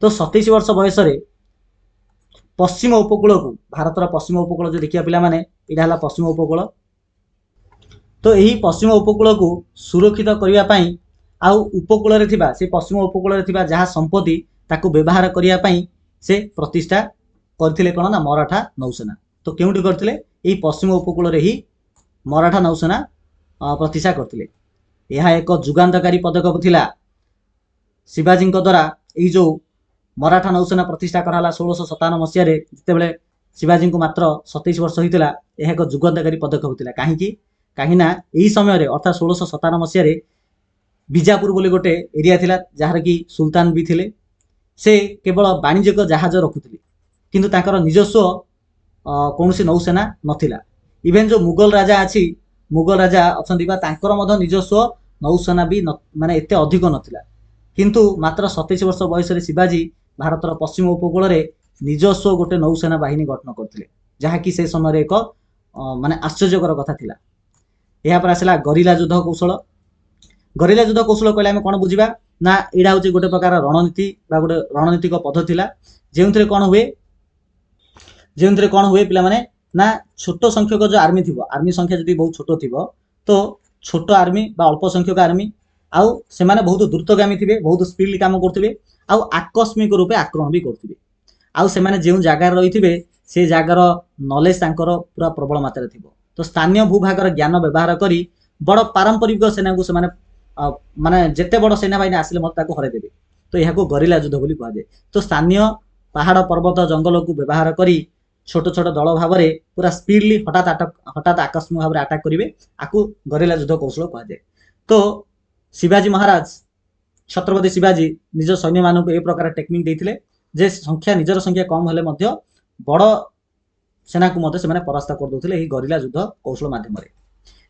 ତ 27 ବର୍ଷ ବୟସରେ ପଶ୍ଚିମ ଉପକୂଳକୁ, ଭାରତର ପଶ୍ଚିମ ଉପକୂଳ ଯେଉଁ ଦେଖିବା ପିଲାମାନେ, ଏଇଟା ହେଲା ପଶ୍ଚିମ ଉପକୂଳ। ତ ଏହି ପଶ୍ଚିମ ଉପକୂଳକୁ ସୁରକ୍ଷିତ କରିବା ପାଇଁ ଆଉ ଉପକୂଳରେ ଥିବା ସେ ପଶ୍ଚିମ ଉପକୂଳରେ ଥିବା ଯାହା ସମ୍ପତ୍ତି ତାକୁ ବ୍ୟବହାର କରିବା ପାଇଁ ସେ ପ୍ରତିଷ୍ଠା କରିଥିଲେ କ'ଣ ନା ମରାଠା ନୌସେନା। ତ କେଉଁଠି କରିଥିଲେ? ଏହି ପଶ୍ଚିମ ଉପକୂଳରେ ହିଁ ମରାଠା ନୌସେନା ପ୍ରତିଷ୍ଠା କରିଥିଲେ। ଏହା ଏକ ଯୁଗାନ୍ତକାରୀ ପଦକ୍ଷେପ ଥିଲା। ଶିବାଜୀଙ୍କ ଦ୍ୱାରା ଏଇ ଯେଉଁ ମରାଠା ନୌସେନା ପ୍ରତିଷ୍ଠା କରାହେଲା 1657 ମସିହାରେ, ଯେତେବେଳେ ଶିବାଜୀଙ୍କୁ ମାତ୍ର 27 ବର୍ଷ ହୋଇଥିଲା, ଏହା ଏକ ଯୁଗାନ୍ତକାରୀ ପଦକ୍ଷେପ ଥିଲା। କାହିଁକିନା ଏହି ସମୟରେ ଅର୍ଥାତ୍ 1657 ମସିହାରେ ବିଜାପୁର ବୋଲି ଗୋଟେ ଏରିଆ ଥିଲା, ଯାହାର କି ସୁଲତାନ ବି ଥିଲେ। ସେ କେବଳ ବାଣିଜ୍ୟିକ ଜାହାଜ ରଖୁଥିଲେ, କିନ୍ତୁ ତାଙ୍କର ନିଜସ୍ୱ କୌଣସି ନୌସେନା ନଥିଲା। ଇଭେନ୍ ଯେଉଁ ମୁଗଲ ରାଜା ଅଛନ୍ତି ବା ତାଙ୍କର ମଧ୍ୟ ନିଜସ୍ୱ ନୌସେନା ବି ମାନେ ଏତେ ଅଧିକ ନଥିଲା। କିନ୍ତୁ ମାତ୍ର 27 ବର୍ଷ ବୟସରେ ଶିବାଜୀ ଭାରତର ପଶ୍ଚିମ ଉପକୂଳରେ ନିଜସ୍ୱ ଗୋଟେ ନୌସେନା ବାହିନୀ ଗଠନ କରିଥିଲେ, ଯାହାକି ସେ ସମୟରେ ଏକ ମାନେ ଆଶ୍ଚର୍ଯ୍ୟକର କଥା ଥିଲା। ଏହାପରେ ଆସିଲା ଗରିଲା ଯୁଦ୍ଧ କୌଶଳ। ଗରିଲା ଯୁଦ୍ଧ କୌଶଳ କହିଲେ ଆମେ କ'ଣ ବୁଝିବା ନା ଏଇଟା ହେଉଛି ଗୋଟେ ପ୍ରକାର ରଣନୀତି ବା ଗୋଟେ ରଣନୀତିକ ପଦ୍ଧତି ଥିଲା, ଯେଉଁଥିରେ କ'ଣ ହୁଏ ପିଲାମାନେ ନା ଛୋଟ ସଂଖ୍ୟକ ଯେଉଁ ଆର୍ମି ଥିବ, ଆର୍ମି ସଂଖ୍ୟା ଯଦି ବହୁତ ଛୋଟ ଥିବ, ତ ଛୋଟ ଆର୍ମି ବା ଅଳ୍ପ ସଂଖ୍ୟକ ଆର୍ମି, ଆଉ ସେମାନେ ବହୁତ ଦ୍ରୁତଗାମୀ ଥିବେ, ବହୁତ ସ୍ପିଡ୍ କାମ କରୁଥିବେ, ଆଉ ଆକସ୍ମିକ ରୂପେ ଆକ୍ରମଣ ବି କରୁଥିବେ। ଆଉ ସେମାନେ ଯେଉଁ ଜାଗାରେ ରହିଥିବେ ସେ ଜାଗାର ନଲେଜ ତାଙ୍କର ପୁରା ପ୍ରବଳ ମାତ୍ରାରେ ଥିବ। ତ ସ୍ଥାନୀୟ ଭୂଭାଗର ଜ୍ଞାନ ବ୍ୟବହାର କରି ବଡ଼ ପାରମ୍ପରିକ ସେନାକୁ ସେମାନେ ମାନେ ଯେତେ ବଡ଼ ସେନାବାହିନୀ ଆସିଲେ ମଧ୍ୟ ତାକୁ ହରାଇଦେବେ। ତ ଏହାକୁ ଗରିଲା ଯୁଦ୍ଧ ବୋଲି କୁହାଯାଏ। ତ ସ୍ଥାନୀୟ ପାହାଡ଼ ପର୍ବତ ଜଙ୍ଗଲକୁ ବ୍ୟବହାର କରି ଛୋଟ ଛୋଟ ଦଳ ଭାବରେ ପୁରା ସ୍ପିଡଲି ହଠାତ୍ ଆକସ୍ମିକ ଭାବରେ ଆଟାକ୍ କରିବେ, ଆକୁ ଗରିଲା ଯୁଦ୍ଧ କୌଶଳ କୁହାଯାଏ। ତ ଶିବାଜୀ ମହାରାଜ ଛତ୍ରପତି ଶିବାଜୀ ନିଜ ସୈନ୍ୟମାନଙ୍କୁ ଏ ପ୍ରକାର ଟେକ୍ନିକ୍ ଦେଇଥିଲେ ଯେ ନିଜର ସଂଖ୍ୟା କମ୍ ହେଲେ ମଧ୍ୟ ବଡ଼ ସେନାକୁ ମଧ୍ୟ ସେମାନେ ପରାସ୍ତ କରିଦେଉଥିଲେ ଏହି ଗରିଲା ଯୁଦ୍ଧ କୌଶଳ ମାଧ୍ୟମରେ।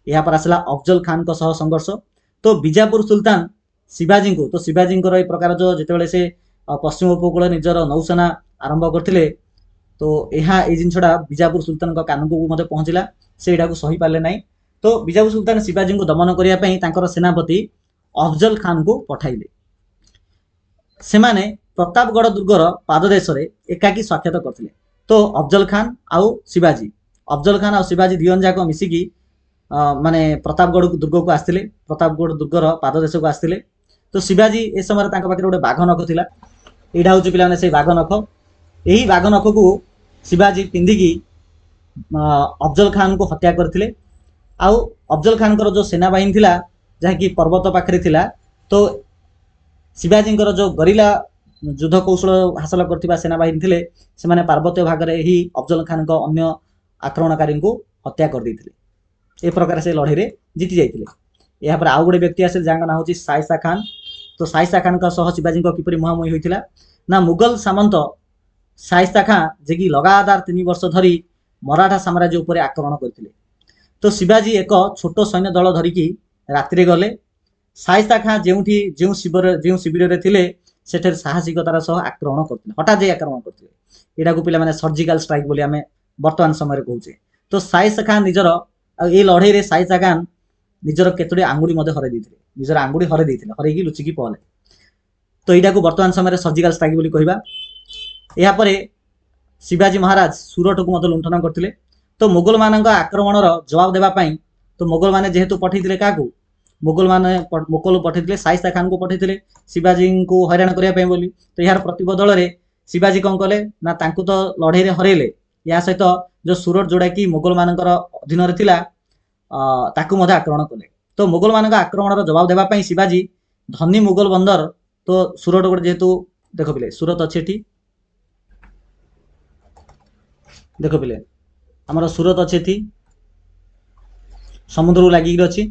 ଏହାପରେ ଆସିଲା ଅଫଜଲ ଖାନଙ୍କ ସହ ସଂଘର୍ଷ। ତ ବିଜାପୁର ସୁଲତାନ ଶିବାଜୀଙ୍କୁ, ତ ଶିବାଜୀଙ୍କର ଏ ପ୍ରକାର ଯେତେବେଳେ ସେ ପଶ୍ଚିମ ଉପକୂଳରେ ନିଜର ନୌସେନା ଆରମ୍ଭ କରିଥିଲେ, ତ ଏହା ଏଇ ଜିନିଷଟା ବିଜାପୁର ସୁଲତାନଙ୍କ କାନକୁ ମଧ୍ୟ ପହଞ୍ଚିଲା, ସେ ଏଇଟାକୁ ସହିପାରିଲେ ନାହିଁ। ତ ବିଜାପୁର ସୁଲତାନ ଶିବାଜୀଙ୍କୁ ଦମନ କରିବା ପାଇଁ ତାଙ୍କର ସେନାପତି ଅଫଜଲ ଖାନଙ୍କୁ ପଠାଇଲେ। ସେମାନେ ପ୍ରତାପଗଡ଼ ଦୁର୍ଗର ପାଦଦେଶରେ ଏକାକୀ ସ୍ୱାକ୍ଷତ କରିଥିଲେ। ତ ଅଫଜଲ ଖାନ ଆଉ ଶିବାଜୀ ଦୁଇ ଜଣ ଯାକ ମିଶିକି ମାନେ ପ୍ରତାପଗଡ଼ ଦୁର୍ଗକୁ ଆସିଥିଲେ, ପ୍ରତାପଗଡ଼ ଦୁର୍ଗର ପାଦଦେଶକୁ ଆସିଥିଲେ। ତ ଶିବାଜୀ ଏ ସମୟରେ ତାଙ୍କ ପାଖରେ ଗୋଟେ ବାଘ ନଖ ଥିଲା, ଏଇଟା ହେଉଛି ପିଲାମାନେ ସେଇ ବାଘ ନଖ। ଏହି ବାଘ ନଖକୁ ଶିବାଜୀ ପିନ୍ଧିକି ଅଫଜଲ ଖାନଙ୍କୁ ହତ୍ୟା କରିଥିଲେ। ଆଉ ଅଫଜଲ ଖାନଙ୍କର ଯେଉଁ ସେନାବାହିନୀ ଥିଲା ଯାହାକି ପର୍ବତ ପାଖରେ ଥିଲା, ତ ଶିବାଜୀଙ୍କର ଯେଉଁ ଗରିଲା ଯୁଦ୍ଧ କୌଶଳ ହାସଲ କରିଥିବା ସେନାବାହିନୀ ଥିଲେ, ସେମାନେ ପାର୍ବତ୍ୟ ଭାଗରେ ଏହି ଅଫଜଲ ଖାନଙ୍କ ଅନ୍ୟ ଆକ୍ରମଣକାରୀଙ୍କୁ ହତ୍ୟା କରିଦେଇଥିଲେ। ଏ ପ୍ରକାର ସେ ଲଢ଼େଇରେ ଜିତି ଯାଇଥିଲେ। ଏହାପରେ ଆଉ ଗୋଟେ ବ୍ୟକ୍ତି ଆସିଲେ ଯାହାଙ୍କ ନାଁ ହେଉଛି ସାଇସା ଖାନ। ତ ସାଇସା ଖାନଙ୍କ ସହ ଶିବାଜୀଙ୍କ କିପରି ମୁହାଁମୁହିଁ ହୋଇଥିଲା ନା, ମୁଗଲ ସାମନ୍ତ ସାଇସା ଖାଁ ଯିଏକି ଲଗାତାର 3 ବର୍ଷ ଧରି ମରାଠା ସାମ୍ରାଜ୍ୟ ଉପରେ ଆକ୍ରମଣ କରିଥିଲେ। ତ ଶିବାଜୀ ଏକ ଛୋଟ ସୈନ୍ୟ ଦଳ ଧରିକି ରାତିରେ ଗଲେ। ସାଇସା ଖାଁ ଯେଉଁ ଶିବିରରେ ଥିଲେ ସେଠାରେ ସାହସିକତାର ସହ ଆକ୍ରମଣ କରିଥିଲେ, ହଠାତ୍ ଯାଇ ଆକ୍ରମଣ କରିଥିଲେ। ଏଟାକୁ ପିଲାମାନେ ସର୍ଜିକାଲ ଷ୍ଟ୍ରାଇକ୍ ବୋଲି ଆମେ ବର୍ତ୍ତମାନ ସମୟରେ କହୁଛେ। ତ ସାଇସା ଖାଁ ଆଉ এই ଲଢ଼େଇରେ ସାଇସା ଖାନ୍ ନିଜର କେତୋଟି ଆଙ୍ଗୁଳି ମଧ୍ୟ ହରାଇ ଦେଇଥିଲେ, ହରାଇକି ଲୁଚିକି ପଳେଇଲେ। ତ ଏଇଟାକୁ ବର୍ତ୍ତମାନ ସମୟରେ ସର୍ଜିକାଲ ଷ୍ଟ୍ରାଇକ୍ ବୋଲି କହିବା। ଏହାପରେ ଶିବାଜୀ ମହାରାଜ ସୁରଟକୁ ମଧ୍ୟ ଲୁଣ୍ଠନ କରିଥିଲେ। ତ ମୋଗଲମାନଙ୍କ ଆକ୍ରମଣର ଜବାବ ଦେବା ପାଇଁ ତ ମୋଗଲମାନେ ଯେହେତୁ ପଠାଇଥିଲେ କାହାକୁ, ମୋଗଲ ପଠାଇଥିଲେ ସାଇସା ଖାନଙ୍କୁ ପଠାଇଥିଲେ ଶିବାଜୀଙ୍କୁ ହଇରାଣ କରିବା ପାଇଁ ବୋଲି। ତ ଏହାର ପ୍ରତିବଦଳରେ ଶିବାଜୀ କ'ଣ କଲେ ନା, ତାଙ୍କୁ ତ ଲଢ଼େଇରେ ହରାଇଲେ, ଏହା ସହିତ ଯେଉଁ ସୁରଟ ଯୋଉଟାକି ମୋଗଲମାନଙ୍କର ଅଧୀନରେ ଥିଲା ତାକୁ ମଧ୍ୟ ଆକ୍ରମଣ କଲେ। ତ ମୋଗଲମାନଙ୍କ ଆକ୍ରମଣର ଜବାବ ଦେବା ପାଇଁ ଶିବାଜୀ ଧନୀ ମୋଗଲ ବନ୍ଦର, ତ ସୁରଟ ଗୋଟେ ଯେହେତୁ ଦେଖ ପିଲେ ସୁରତ ଅଛି ଏଠି, ଦେଖ ପିଲେ ଆମର ସୁରତ ଅଛି ଏଠି ସମୁଦ୍ରକୁ ଲାଗିକି ଅଛି।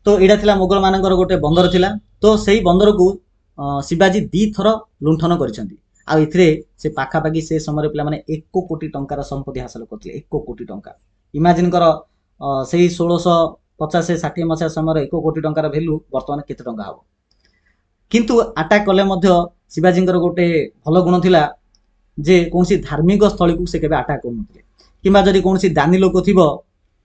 ତ ଏଇଟା ଥିଲା ମୋଗଲମାନଙ୍କର ଗୋଟେ ବନ୍ଦର ଥିଲା। ତ ସେଇ ବନ୍ଦରକୁ ଶିବାଜୀ 2 ଥର ଲୁଣ୍ଠନ କରିଛନ୍ତି। ଆଉ ଏଥିରେ ସେ ପାଖାପାଖି ସେ ସମୟରେ ପିଲାମାନେ 1 କୋଟି ଟଙ୍କାର ସମ୍ପତ୍ତି ହାସଲ କରିଥିଲେ। 1 କୋଟି ଟଙ୍କା ଇମାଜିନ୍ କର, ସେଇ 1650-60 ମସିହା ସମୟରେ 1 କୋଟି ଟଙ୍କାର ଭ୍ୟାଲୁ ବର୍ତ୍ତମାନ କେତେ ଟଙ୍କା ହେବ। କିନ୍ତୁ ଆଟାକ୍ କଲେ ମଧ୍ୟ ଶିବାଜୀଙ୍କର ଗୋଟେ ଭଲ ଗୁଣ ଥିଲା ଯେ କୌଣସି ଧାର୍ମିକ ସ୍ଥଳୀକୁ ସେ କେବେ ଆଟାକ୍ କରୁନଥିଲେ, କିମ୍ବା ଯଦି କୌଣସି ଦାନୀ ଲୋକ ଥିବ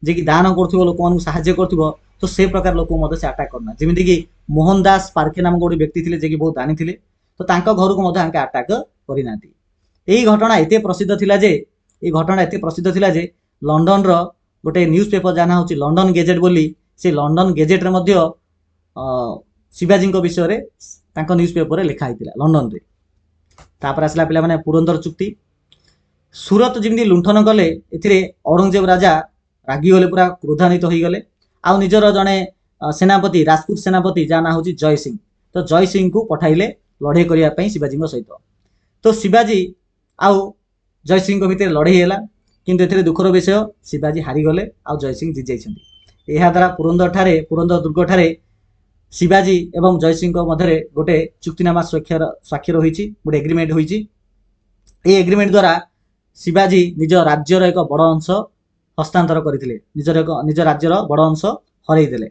ଯିଏକି ଦାନ କରୁଥିବ, ଲୋକମାନଙ୍କୁ ସାହାଯ୍ୟ କରୁଥିବ, ତ ସେ ପ୍ରକାର ଲୋକଙ୍କୁ ମଧ୍ୟ ସେ ଆଟାକ୍ କରୁନା। ଯେମିତିକି ମୋହନ ଦାସ ପାର୍କେ ନାମକ ଗୋଟେ ବ୍ୟକ୍ତି ଥିଲେ ଯିଏକି ବହୁତ ଦାନୀ ଥିଲେ, ତ ତାଙ୍କ ଘରକୁ ମଧ୍ୟ ଆଙ୍କେ ଆଟାକ୍ କରିନାହାନ୍ତି। ଏହି ଘଟଣା ଏତେ ପ୍ରସିଦ୍ଧ ଥିଲା ଯେ ଲଣ୍ଡନର ଗୋଟେ ନ୍ୟୁଜ୍ ପେପର ଯାହା ନାଁ ହେଉଛି ଲଣ୍ଡନ ଗେଜେଟ୍ ବୋଲି, ସେ ଲଣ୍ଡନ ଗେଜେଟ୍ରେ ମଧ୍ୟ ଶିବାଜୀଙ୍କ ବିଷୟରେ ତାଙ୍କ ନ୍ୟୁଜ୍ ପେପରରେ ଲେଖା ହେଇଥିଲା ଲଣ୍ଡନରେ। ତାପରେ ଆସିଲା ପିଲାମାନେ ପୁରନ୍ଦର ଚୁକ୍ତି। ସୁରତ ଯେମିତି ଲୁଣ୍ଠନ କଲେ, ଏଥିରେ ଔରଙ୍ଗଜେବ ରାଜା ରାଗିଗଲେ, ପୁରା କ୍ରୋଧାନ୍ୱିତ ହୋଇଗଲେ। ଆଉ ନିଜର ଜଣେ ସେନାପତି, ରାଜପୁତ ସେନାପତି ଯାହା ନାଁ ହେଉଛି ଜୟ ସିଂ, ତ ଜୟ ସିଂଙ୍କୁ ପଠାଇଲେ ଲଢ଼େଇ କରିବା ପାଇଁ ଶିବାଜୀଙ୍କ ସହିତ। ତ ଶିବାଜୀ ଆଉ ଜୟ ସିଂଙ୍କ ଭିତରେ ଲଢ଼େଇ ହେଲା, କିନ୍ତୁ ଏଥିରେ ଦୁଃଖର ବିଷୟ ଶିବାଜୀ ହାରିଗଲେ ଆଉ ଜୟ ସିଂ ଜିତି ଯାଇଛନ୍ତି। ଏହାଦ୍ୱାରା ପୁରନ୍ଦର ଦୁର୍ଗଠାରେ ଶିବାଜୀ ଏବଂ ଜୟ ସିଂଙ୍କ ମଧ୍ୟରେ ଗୋଟେ ଚୁକ୍ତିନାମା ସ୍ୱାକ୍ଷର ହୋଇଛି, ଗୋଟେ ଏଗ୍ରିମେଣ୍ଟ ହୋଇଛି। এই ଏଗ୍ରିମେଣ୍ଟ ଦ୍ୱାରା ଶିବାଜୀ ନିଜ ରାଜ୍ୟର ଏକ ବଡ଼ ଅଂଶ ହସ୍ତାନ୍ତର କରିଥିଲେ, ନିଜ ରାଜ୍ୟର ବଡ଼ ଅଂଶ ହରାଇ ଦେଲେ।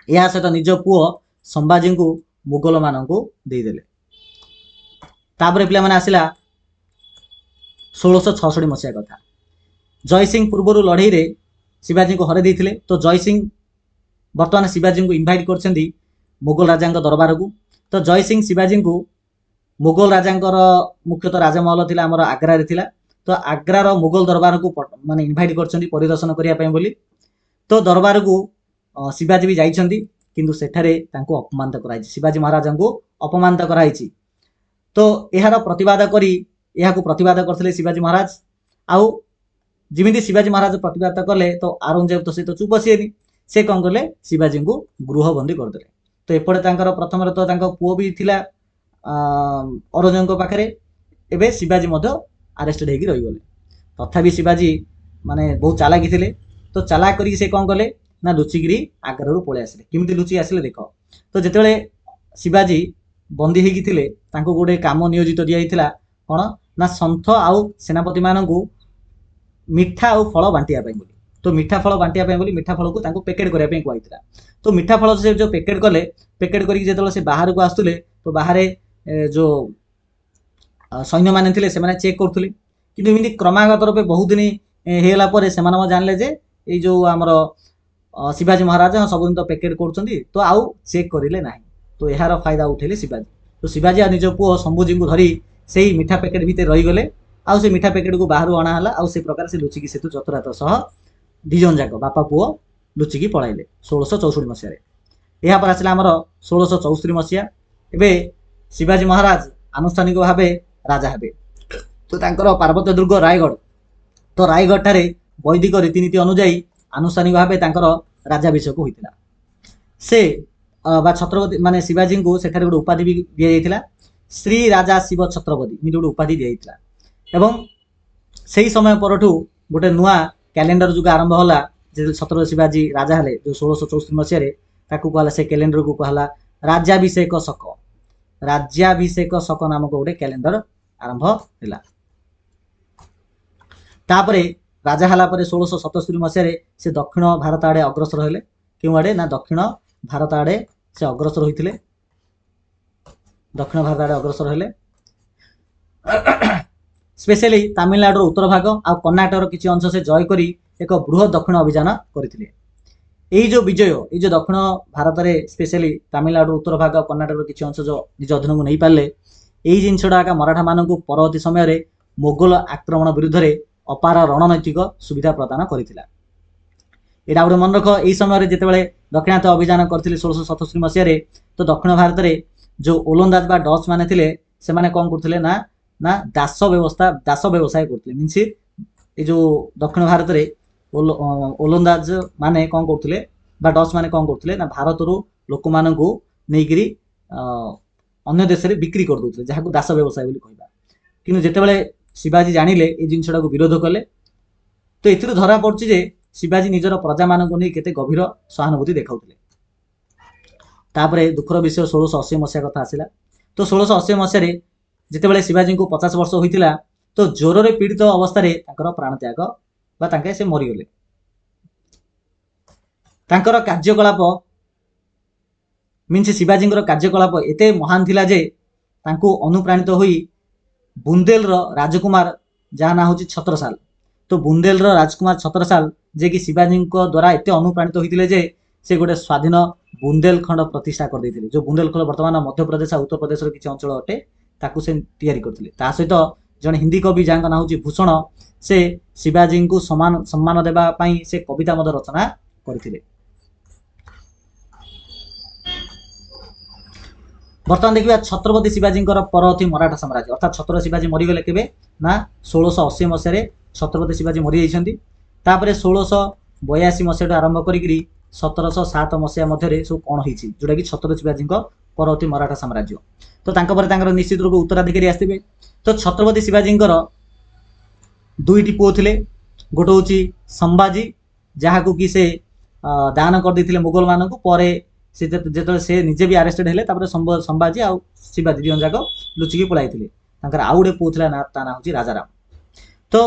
ଏହା ସହିତ ନିଜ ପୁଅ ସମ୍ଭାଜୀଙ୍କୁ ମୁଗଲମାନଙ୍କୁ ଦେଇଦେଲେ। ତାପରେ ପିଲାମାନେ ଆସିଲା 1666 ମସିହା କଥା। ଜୟ ସିଂ ପୂର୍ବରୁ ଲଢ଼େଇରେ ଶିବାଜୀଙ୍କୁ ହରାଇ ଦେଇଥିଲେ। ତ ଜୟ ସିଂ ବର୍ତ୍ତମାନ ଶିବାଜୀଙ୍କୁ ଇନଭାଇଟ୍ କରିଛନ୍ତି ମୋଗଲ ରାଜାଙ୍କ ଦରବାରକୁ। ତ ଜୟ ସିଂ ଶିବାଜୀଙ୍କୁ, ମୋଗଲ ରାଜାଙ୍କର ମୁଖ୍ୟତଃ ରାଜମହଲ ଥିଲା ଆମର ଆଗ୍ରାରେ ଥିଲା, ତ ଆଗ୍ରାର ମୋଗଲ ଦରବାରକୁ ମାନେ ଇନଭାଇଟ୍ କରିଛନ୍ତି ପରିଦର୍ଶନ କରିବା ପାଇଁ ବୋଲି। ତ ଦରବାରକୁ ଶିବାଜୀ ବି ଯାଇଛନ୍ତି, କିନ୍ତୁ ସେଠାରେ ତାଙ୍କୁ ଅପମାନିତ କରାଯାଇଛି, ଶିବାଜୀ ମହାରାଜାଙ୍କୁ ଅପମାନିତ କରାଯାଇଛି। ତ ଏହାକୁ ପ୍ରତିବାଦ କରିଥିଲେ ଶିବାଜୀ ମହାରାଜ। ଆଉ ଯେମିତି ଶିବାଜୀ ମହାରାଜ ପ୍ରତିବାଦ କଲେ, ତ ଔରଙ୍ଗଜେବ ତ ସେ ତ ଚୁପ ବସିବେନି, ସେ କ'ଣ କଲେ ଶିବାଜୀଙ୍କୁ ଗୃହବନ୍ଦୀ କରିଦେଲେ। तो एपटे तांकर प्रथम तो तांको पुओ भी थिला औरंगजेब पाखे एवं शिवाजी आरेस्टेड होगी रही गले तथापि शिवाजी माने बहुत चालाकी थे तो चालाक करके से कौन कले ना लुचिकी आग्रह पलि आसिले केमी लुचिकी आसिले देख तो जिते शिवाजी बंदी होते गोटे कम नियोजित दिया कौन ना सन्थ आउ सेनापति मानू मिठा आउ फल बांटियापाई बोली तो मिठा फल बांटियापाई बोली मिठा फल को पैकेट करने कहता तो मिठा फल से जो पैकेट कले पैकेट करके से बाहर को आसुले तो बाहर जो सैन्य मैंने थे से चेक करुले कि क्रमागत रूपे बहुत दिन होगा पर से जानले जे ये जो आमर शिवाजी महाराज हाँ सब दिन तो पैकेट कर तो आउ चेक करें ना तो यार फायदा उठेले शिवाजी तो शिवाजी आ निज पुओ शंभुजी को धरी से मिठा पैकेट भितर रहीगले आउ से मिठा पैकेट को बाहर अणाला आउ से प्रकार से लुचिकी सेतु चतुरात सह दिजन जाक बापा पुओ लुचिकी पलाइले 1664 मसीह यापर आसला आमर 1664 मसीहा एवं शिवाजी महाराज आनुष्ठानिक भाव राजा हे तो तांकर पार्वत्य दुर्ग रायगढ़ तो रायगढ़ ठारे वैदिक रीतिनीति अनुजाई आनुष्ठानिक भाव तांकर राजाभिषेक होता से छत्रपति माने शिवाजी को सेठारे गोटे उपाधि भी दि जाइथिला श्री राजा शिव छत्रपति एमती गोटे उपाधि दि जाइथिला एवं सही समय परठू गोटे नुआ कैलेंडर जुग आरंभ होला जे छत्रपति शिवाजी राजा हेले जो 1664 मसीह ताकू कहला से कैलेंडर को कहला राज्याभिषेक शक नामक गोटे कैलेंडर आरंभ होला तापरे राजा हला परे 1677 मसीह से दक्षिण भारत आड़े अग्रसर हेले क्यों आड़े ना दक्षिण भारत आड़े से अग्रसर होते दक्षिण भारत आड़े अग्रसर हेले स्पेशली तमिलनाडु उत्तर भाग आ कर्णाटक किसी अंश से जय करी एक बृहत दक्षिण अभियान करथिले यही जो विजय ये जो दक्षिण भारत में स्पेशली तमिलनाडु उत्तर भाग कर्णाटक किसी अंश जो निज अधीन को नहीं पारे यही जिनसा मराठा मान परवर्ती समय मोगल आक्रमण विरुद्ध में अपार रणनैतिक सुविधा प्रदान करथिला यहाँ गोटे मन रख यही समय जिते दक्षिणात अभियान करथिले 1677 मसीह तो दक्षिण भारत में जो ओलंदाज बा डच माने थिले से माने कौन करथिले ना ना दास व्यवसाय करथिले मीन्स ये जो दक्षिण भारत में ओलंदाज माने कौन करथिले बा डच माने कौन करथिले ना भारत रो लोक मान को नेगिरी अन्य देश में बिक्री कर दउथिले जहां को दास व्यवसाय बोली कहबा किंतु जेतेबेले शिवाजी जानिले ए जिनसटा को विरोध कले तो एथिरो धरा पड़छि जे शिवाजी निजर प्रजा मान को नहीं केते गभीर सहानुभूति देखाउथिले तापरे दुखर विषय 1680 मसीहा कथा आसिला तो 1680 मसीह जितेबाला शिवाजी को 50 वर्ष होता तो ज्वर पीड़ित अवस्था प्राण त्याग बा से मरीगले कार्यकलाप मीन्स शिवाजी कार्यकलाप एते महान थिला जे तांको अनुप्राणित होई बुंदेल राजकुमार जहाँ ना हूँ छत्रसाल तो बुंदेल राजकुमार छत्रसाल जे कि शिवाजी द्वारा एते अनुप्राणित होते जे से गोटे स्वाधीन बुंदेलखंड प्रतिष्ठा कर देथिले जो बुंदेलखंड वर्तमान मध्य प्रदेश उत्तर प्रदेश किसी अंचल अटे ताकू से तैयारी करथिले ता सहित जन हिंदी कवि जहाँ ना हूँ भूषण से शिवाजी को सम्मान देबा पई से कविता मध्य रचना करथिले बर्तमान देखिए छत्रपति शिवाजी परवर्ती मराठा साम्राज्य अर्थात छत्रपति शिवाजी मरीगले केबे ना 1680 मसीह छत्रपति शिवाजी मरी जाइछन्ती तापरे 1682 मसीह आरंभ करी 1707 मसीहा मध्य सब कौन होती जोटा कि छत्रपति शिवाजी परवर्ती मराठा साम्राज्य तो तांकर निश्चित रूप उत्तराधिकारी आसते तो छत्रपति शिवाजी दुईटी पुओ थे गोटे हूँ संभाजी जहाँ को कि से दान कर देते मुगल मान को जो से निजे भी आरेस्टेड हेले संभाजी आ शिवाजी दिजन जाक लुचिकी पलाई आउ गोटे पुओ था ता ना हूँ राजाराम तो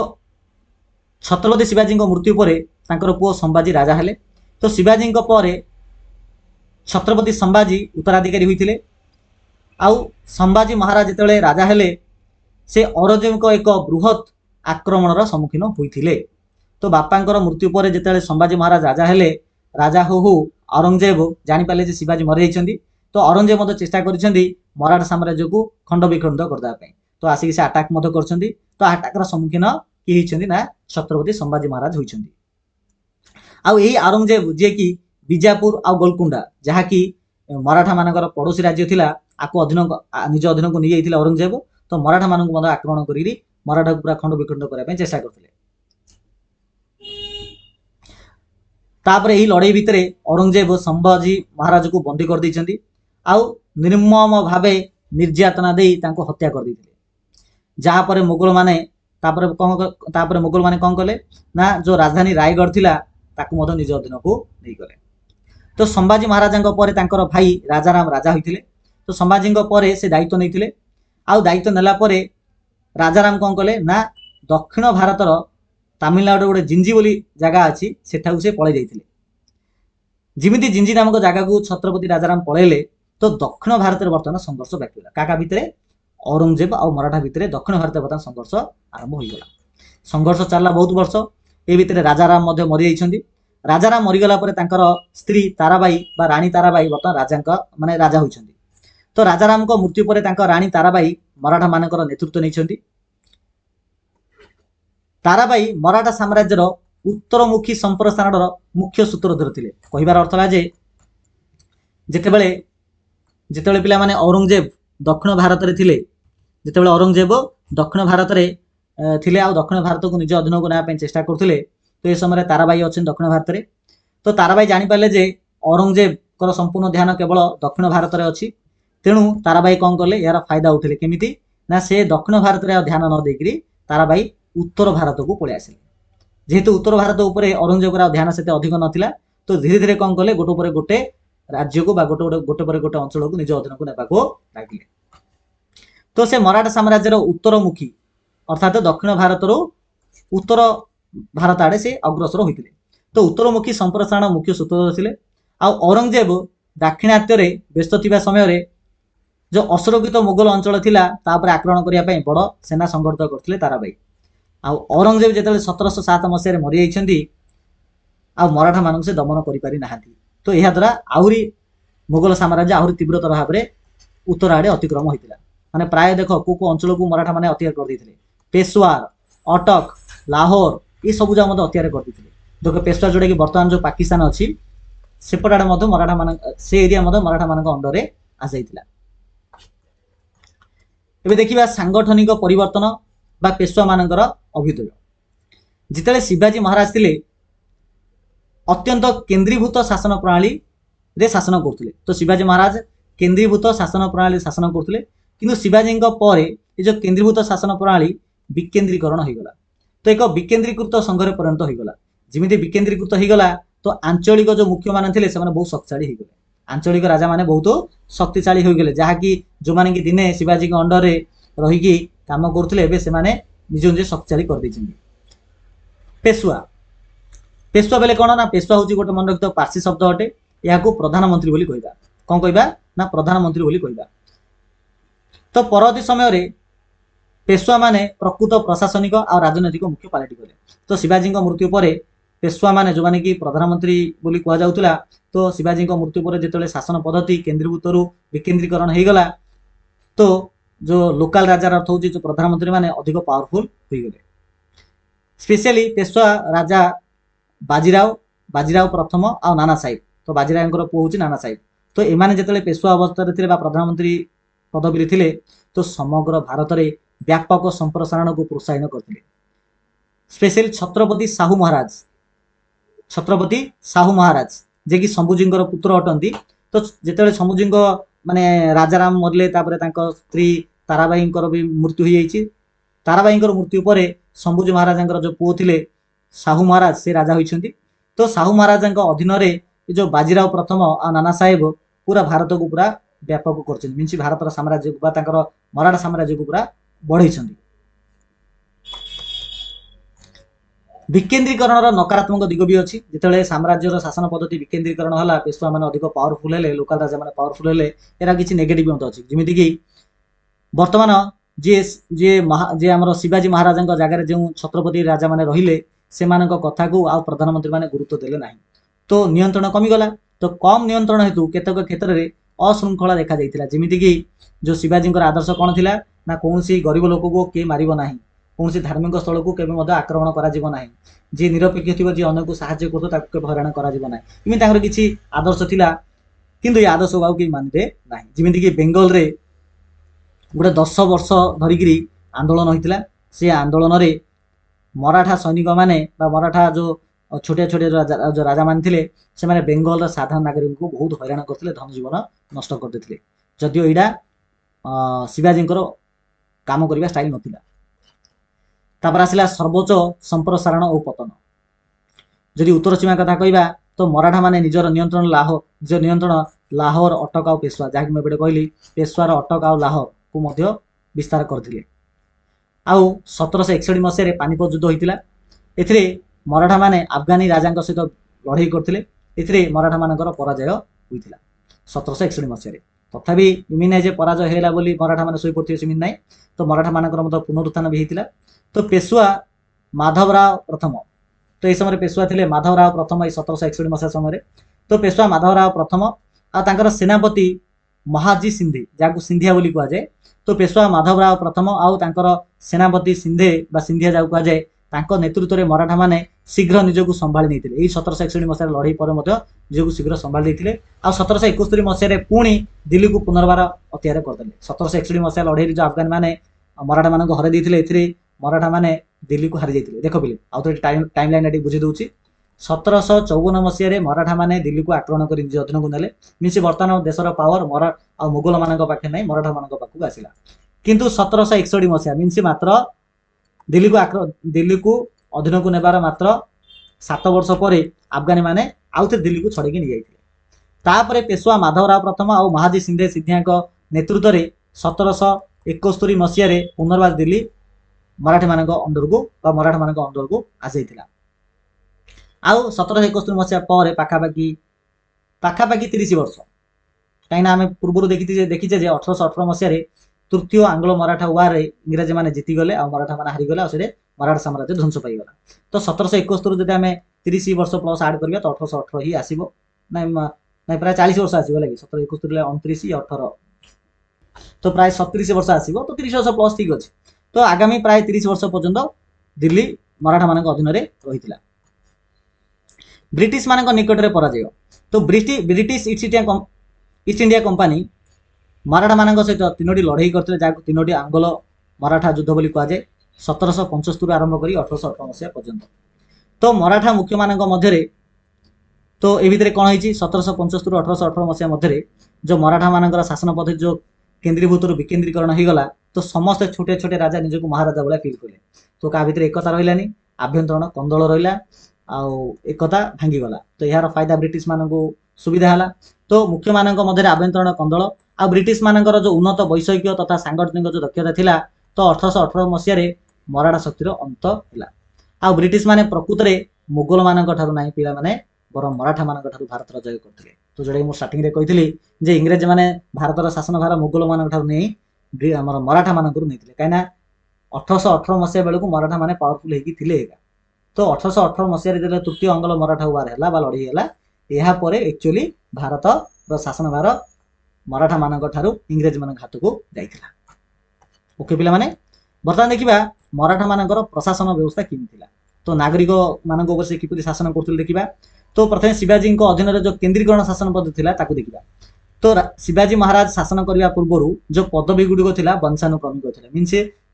छत्रपति शिवाजी मृत्यु पर पुओ संभाजी राजा हेले तो शिवाजी पर छत्रपति संभाजी उत्तराधिकारी होते आउ संभाजी महाराज जिते राजा हेले से औरंगजेब को एक बृहत आक्रमणर सम्मुखीन होते तो बापा मृत्यु पर जिते संभाजी महाराज राजा हेले राजा हो औरंगजेब जानीपारे शिवाजी मरी जाइछन्ती तो औरंगजेब चेष्टा कर मराठा साम्राज्य को खंड विखंड करदेवाई तो आसिक से आटाक कर तो आटाकर सम्मुखीन किए होती ना छत्रपति संभाजी महाराज होती आउ यही औरंगजेब जी कि बीजापुर आ गोलकुंडा जहाँकि मराठा मानकर पड़ोसी राज्य थिला आको अधीन निज अधीन को नहीं जाइथिला औरंगजेब तो मराठा मान आक्रमण करी मराठा को पूरा खंड विखंड करने चेष्टा करते तापर यही लड़ाई भितर औरंगजेब संभाजी महाराज को बंदी कर देइछन्ती आउ निर्मम भावे निर्यातना दे हत्या कर देइथिले। जहाँ पर मुगल माने तापर मुगल माने कौन कले ना जो राजधानी रायगढ़ थिला ताकू मध्य निज अधीन को नहीं गले। तो संभाजी महाराज भाई राजाराम राजा होइथिले। तो संभाजी से दायित्व नहीं आउ दायित्व नेला परे राजाराम कौन कले ना दक्षिण भारतर तमिलनाडु गोटे जिंजी बोली जगह अच्छी सेठाकू से पलि जाइथिले। जिमिति जिंजी नामक जगह को छत्रपति राजाराम पलैले तो दक्षिण भारत में बर्तमान संघर्ष व्यापीला। काका भितर औरंगजेब और मराठा भितर दक्षिण भारत बर्तमान संघर्ष आरंभ हो गला। संघर्ष चलला बहुत वर्ष। ए भितर राजाराम मरी जाइछन्ती। राजाराम मरीगला परे तांकर स्त्री ताराबाई बा रानी ताराबाई बर्तमान राजा माने राजा होइछन्ती। तो राजाराम को मृत्यु पर रानी ताराबाई मराठा मानकर नेतृत्व नहीं। ताराबाई मराठा साम्राज्यर उत्तरमुखी संप्रसारण मुख्य सूत्रधर थे। कहबार अर्थ है जेतेबेले जेतेबेले पिला माने औरंगजेब दक्षिण भारत रे थिले, जेतेबेले औरंगजेब दक्षिण भारत रे थिले आ दक्षिण भारत को निज अधीन को ना चेष्टा करथिले तो ये समय ताराबाई अच्छे दक्षिण भारत रे। तो ताराबाई जानी पाले जे औरंगजेब कर संपूर्ण ध्यान केवल दक्षिण भारत रे अछि। तेणु ताराबाई कौन कले यार फायदा उठिले केमिति ना से दक्षिण भारत रे ध्यान न देकरी ताराबाई उत्तर भारत को पलि आसिले। जेहेतु उत्तर भारत उपरे औरंगजेब ध्यान से अधिक नथिला तो धीरे धीरे कौन कले गोटे पर गोटे राज्य को गोटे पर गोटे अंचल को निज अधीन को नेबाको लागिले। तो से मराठा साम्राज्यर उत्तरमुखी अर्थात दक्षिण भारत उत्तर भारत आड़े से अग्रसर होइतिले। तो उत्तरमुखी संप्रसारण मुख्य सूत्रधर थिले। आ औरंगजेब दाक्षिणात्य रे व्यस्त थिबा समय रे जो असुरक्षित मुगल अंचल थिला तापर आक्रमण करिया पई बड़ सेना संगठित करथिले ताराबाई। आ औरंगजेब जेतेबेले 1707 मसीह मरी जाइछन्ती आ मराठा मानक से दमन करि पारि नाहांती। तो यह द्वारा आहुरी मुगल साम्राज्य आहुरी तीव्रतर भाव में उत्तर आड़े अतिक्रम होइतिला। माने प्राय देख को अंचल को मराठा माने अत्याचार कर देथिले। पेशवार, अटक, लाहौर ये सब जगह मध्य अत्याचार कर देथिले। देखो पेशवार जोड़ा कि वर्तमान जो पाकिस्तान अच्छी सेपट आड़े मध्य मराठा मान से एरिया मध्य मराठा मानक अंडर रे आ जाइतिला। एबे देखिबा सांगठनिक परिवर्तन बा पेशवा मानकर अभ्युदय। जितेबाला शिवाजी महाराज थिले अत्यंत केंद्रीभूत शासन प्रणाली रे शासन करथिले। तो शिवाजी महाराज केंद्रीभूत शासन प्रणाली शासन करथिले किंतु शिवाजी पर ये जो केंद्रीभूत शासन प्रणाली विकेंद्रीकरण हो गला। तो एक विकेंद्रीकृत संघ में परिणत हो गला। जिमिति विकेंद्रीकृत हो गला तो आंचलिक जो मुख्य मान थे से बहुत शक्तिशाली हो गए। आंचलिक राजा माने बहुत शक्तिशाली हो गए जहाँकि जो माने कि दिने शिवाजी अंडर रे रही काम करथिले एबे से माने निज निज शक्तिशाली कर दैछन्ती। पेशवा पेशवा बेले कौन ना पेशवा हूँ गोटे मन रखिथ पार्सी शब्द अटे। या प्रधानमंत्री बोली कहबा। कौन कहबा ना प्रधानमंत्री बोली कहबा। तो परवर्ती समय रे पेशवा माने प्रकृत प्रशासनिक और राजनैतिक मुख्य पालटि गले। तो शिवाजी मृत्यु पर पेशवा माने जो माने कि प्रधानमंत्री बोली कह जाउतला तो शिवाजी मृत्यु पर जेतेबेले शासन पद्धति केंद्रीभूत विकेंद्रीकरण हो गला तो जो लोकल राजार अर्थ हूँ जो प्रधानमंत्री माने अधिक पावरफुल हो गले। स्पेशली पेशवा राजा बाजीराव प्रथम आ नाना साहेब। तो बाजीराव पुओ हूँ नाना साहेब। तो एमाने जेतेबेले पेशवा अवस्था थे प्रधानमंत्री पदवी थे तो समग्र भारत में व्यापक संप्रसारण को प्रोत्साहन करते। स्पेशली छत्रपति साहू महाराज जे कि शंभुजी पुत्र अटंती। तो जेतेबेले शंभुजी माने राजाराम मरले तापरे तांको स्त्री ताराबाई भी मृत्यु हो जाइए। ताराबाई मृत्यु पर शंभुजी महाराज जो पुओ थे साहू महाराज से राजा होइछन्ती। तो साहू महाराज अधीन रे जो बाजीराव प्रथम आ नाना साहेब पूरा भारत को पूरा व्यापक कर मीन्स भारत साम्राज्य को मराठा साम्राज्य को पूरा बढ़ई। विकेंद्रीकरण नकारात्मक दिग भी अच्छी। जितेबाला साम्राज्यर शासन पद्धति विकेंद्रीकरण है पेशवा मैंने अधिक पावरफुल है लोकल राजा मैंने पावरफुल है यार किसी नेगेटिव मत अच्छी। जमीक कि बर्तमान जी जी जी आम शिवाजी महाराज जगह जो छत्रपति राजा मैंने रहिले से कथा को आ प्रधानमंत्री मैंने गुरुत्व देले ना तो नियंत्रण कमिगला। तो कम नियंत्रण हेतु केतक क्षेत्र में अशृंखला देखा जाइतिला। जमीक कि जो शिवाजी आदर्श कौन थिला ना कौन गरीब लोक को किए मारिब ना कौन धार्मिक स्थल को केवे आक्रमण करा जी निरपेक्ष थी जी अन्य को साहाय्य कर हराण करा किसी आदर्श थिला किंतु ये आदर्श को कि मानते ना। जमीक कि बेंगल रे गोटे 10 वर्ष धरिकी आंदोलन होता से आंदोलन रे मराठा सैनिक माने बा मराठा जो छोटे छोटे जो राजा मान थे से बेंगल साधारण नागरिक को बहुत हैरान करते धन जीवन नष्ट करदे जदिओ यहाँ शिवाजी काम करने स्टाइल नाला तापर आसला सर्वोच्च संप्रसारण और पतन जदि उत्तर सीमा कथा कहवा तो मराठा माने निजर नियंत्रण लाहौर अटक और पेशवा जहाँकि मुझे कहली पेशवार अटक और लाहौर को विस्तार करते आउ 1761 मसीह पानीपत युद्ध होता ए मराठा माने अफगानी राजा सहित लड़ाई करते मराठा मानकर पराजय होता 1761 मसीह तथापि इमिन ना पराजय होगा बोली मराठा मैंने शोई पड़े सेमिन ना तो मराठा मानकर पुनरुत्थान भी होता तो पेशवा माधवराव प्रथम तो यह समय पेशवा थे माधवराव प्रथम ये 1761 मसीहा समय तो पेशवा माधवराव प्रथम आर सेनापति महाजी सिंधे जहाँ सिंधिया बोली कहुए तो पेशवा माधवराव प्रथम आउर सेनापति सिंधे बा सिंधिया जहाँ कहुए नेतृत्व में मराठा माने शीघ्र निजक संभाली नहीं 1761 मसीह लड़ाई पर निजक शीघ्र संभाली देते आ 1771 मसीह पुणी दिल्ली को पुनर्बार अत्याचार करदे 1761 मसीहा लड़ाई जो अफगान मैंने मराठा मान हर देते मराठा माने दिल्ली को हारी जाते देख पिले आउ थे टाइम लाइन बुझे दूसरी 1754 मसीह मराठा माने दिल्ली को आक्रमण कर निज अधीन को नेले मीन बर्तमान देशर पावर आ मुगल मान पाखे ना मराठा मान पाखक आसला किंतु 1761 मसीहा मीन मात्र दिल्ली को अधीन को नेबार मात्र 7 वर्ष पर अफगानी माने आउ थे दिल्ली को छड़ेकी नहीं जाते पेशवा माधवराव प्रथम और महाजी सिंधे सिंधिया नेतृत्व में 1771 मसीह पुनर्बार दिल्ली मराठी मान अंडर को मराठा मान अंडर को आसी आउ 1771 मसीहा पर पाखापाखि 30 वर्ष कहीं आम पूर्व देखीचे 1818 मसीह तृतीय आंग्लो मराठा वार इंग्राजी मैंने जीतीगले आ मराठा मैंने हारीगले आ मराठा साम्राज्य ध्वंस पाईगला तो 1771 जब आम 30 वर्ष प्लस आड करा तो 1818 ही आसो ना प्राय 40 वर्ष आसो लगे 1771 29 18 तो प्राय 37 वर्ष आसो तो 30 वर्ष प्लस ठीक अच्छे तो आगामी प्राय 30 वर्ष पर्यंत दिल्ली मराठा मान अधीन रही ब्रिटिश मान निकट में पराजय तो British east India company Maratha मान सहित 3टी लड़ाई करते जहाँ 3टी आंग्लो मराठा युद्ध बोली कहुए 1775 आरंभ कर 1818 मसीहा पर्यंत तो मराठा मुख्य मान मध्य तो ये भितर कौन है 1775 1818 मसीहा मध्य जो मराठा मान शासन पद्धति जो केन्द्रीभूत विकेन्द्रीकरण हो गला तो समस्त छोटे छोटे राजा निजक महाराजा भाया फिल कले तो क्या भितर एकता रही आभ्यंतरण कंदल रहा एकता भांगीगला तो यार फायदा ब्रिटिश मान सुविधा है तो मुख्य मान मध्य आभ्यंतरण कंदल आ ब्रिटिश मानकर जो उन्नत वैषयिक तथा सांगठनिक जो दक्षता थिला तो 1818 मसीह मराठा शक्तिर अंत है आ ब्रिटिश माने प्रकृत में मुगल मान ना पिला माने बर मराठा मान भारत जय करते तो जोटा मुझे स्टार्टिंग में कही इंग्रेज मैंने भारत शासन भार मुगल मान नहीं मराठा मान नहीं कहीं 1818 मसीहा बेलू मराठा माने पावरफुल होती तो 1818 मसीह जो तृतीय आंग्ल मराठा वार है लड़ाई है यापर एक्चुअली भारत शासन भार मराठा मान इंग्रेज मान हाथ को जाइथिला ओके पिला माने बर्तमान देखिबा मराठा मान प्रशासन व्यवस्था केमी तो नागरिक मान से किपरि शासन करथिले देखिबा तो प्रथम शिवाजी अधीन जो केन्द्रीकरण शासन पद्धति थिला ताकू देखिबा तो शिवाजी महाराज शासन करने पूर्व जो पदवी गुड़िक थिला वंशानुक्रमिक थिला मीन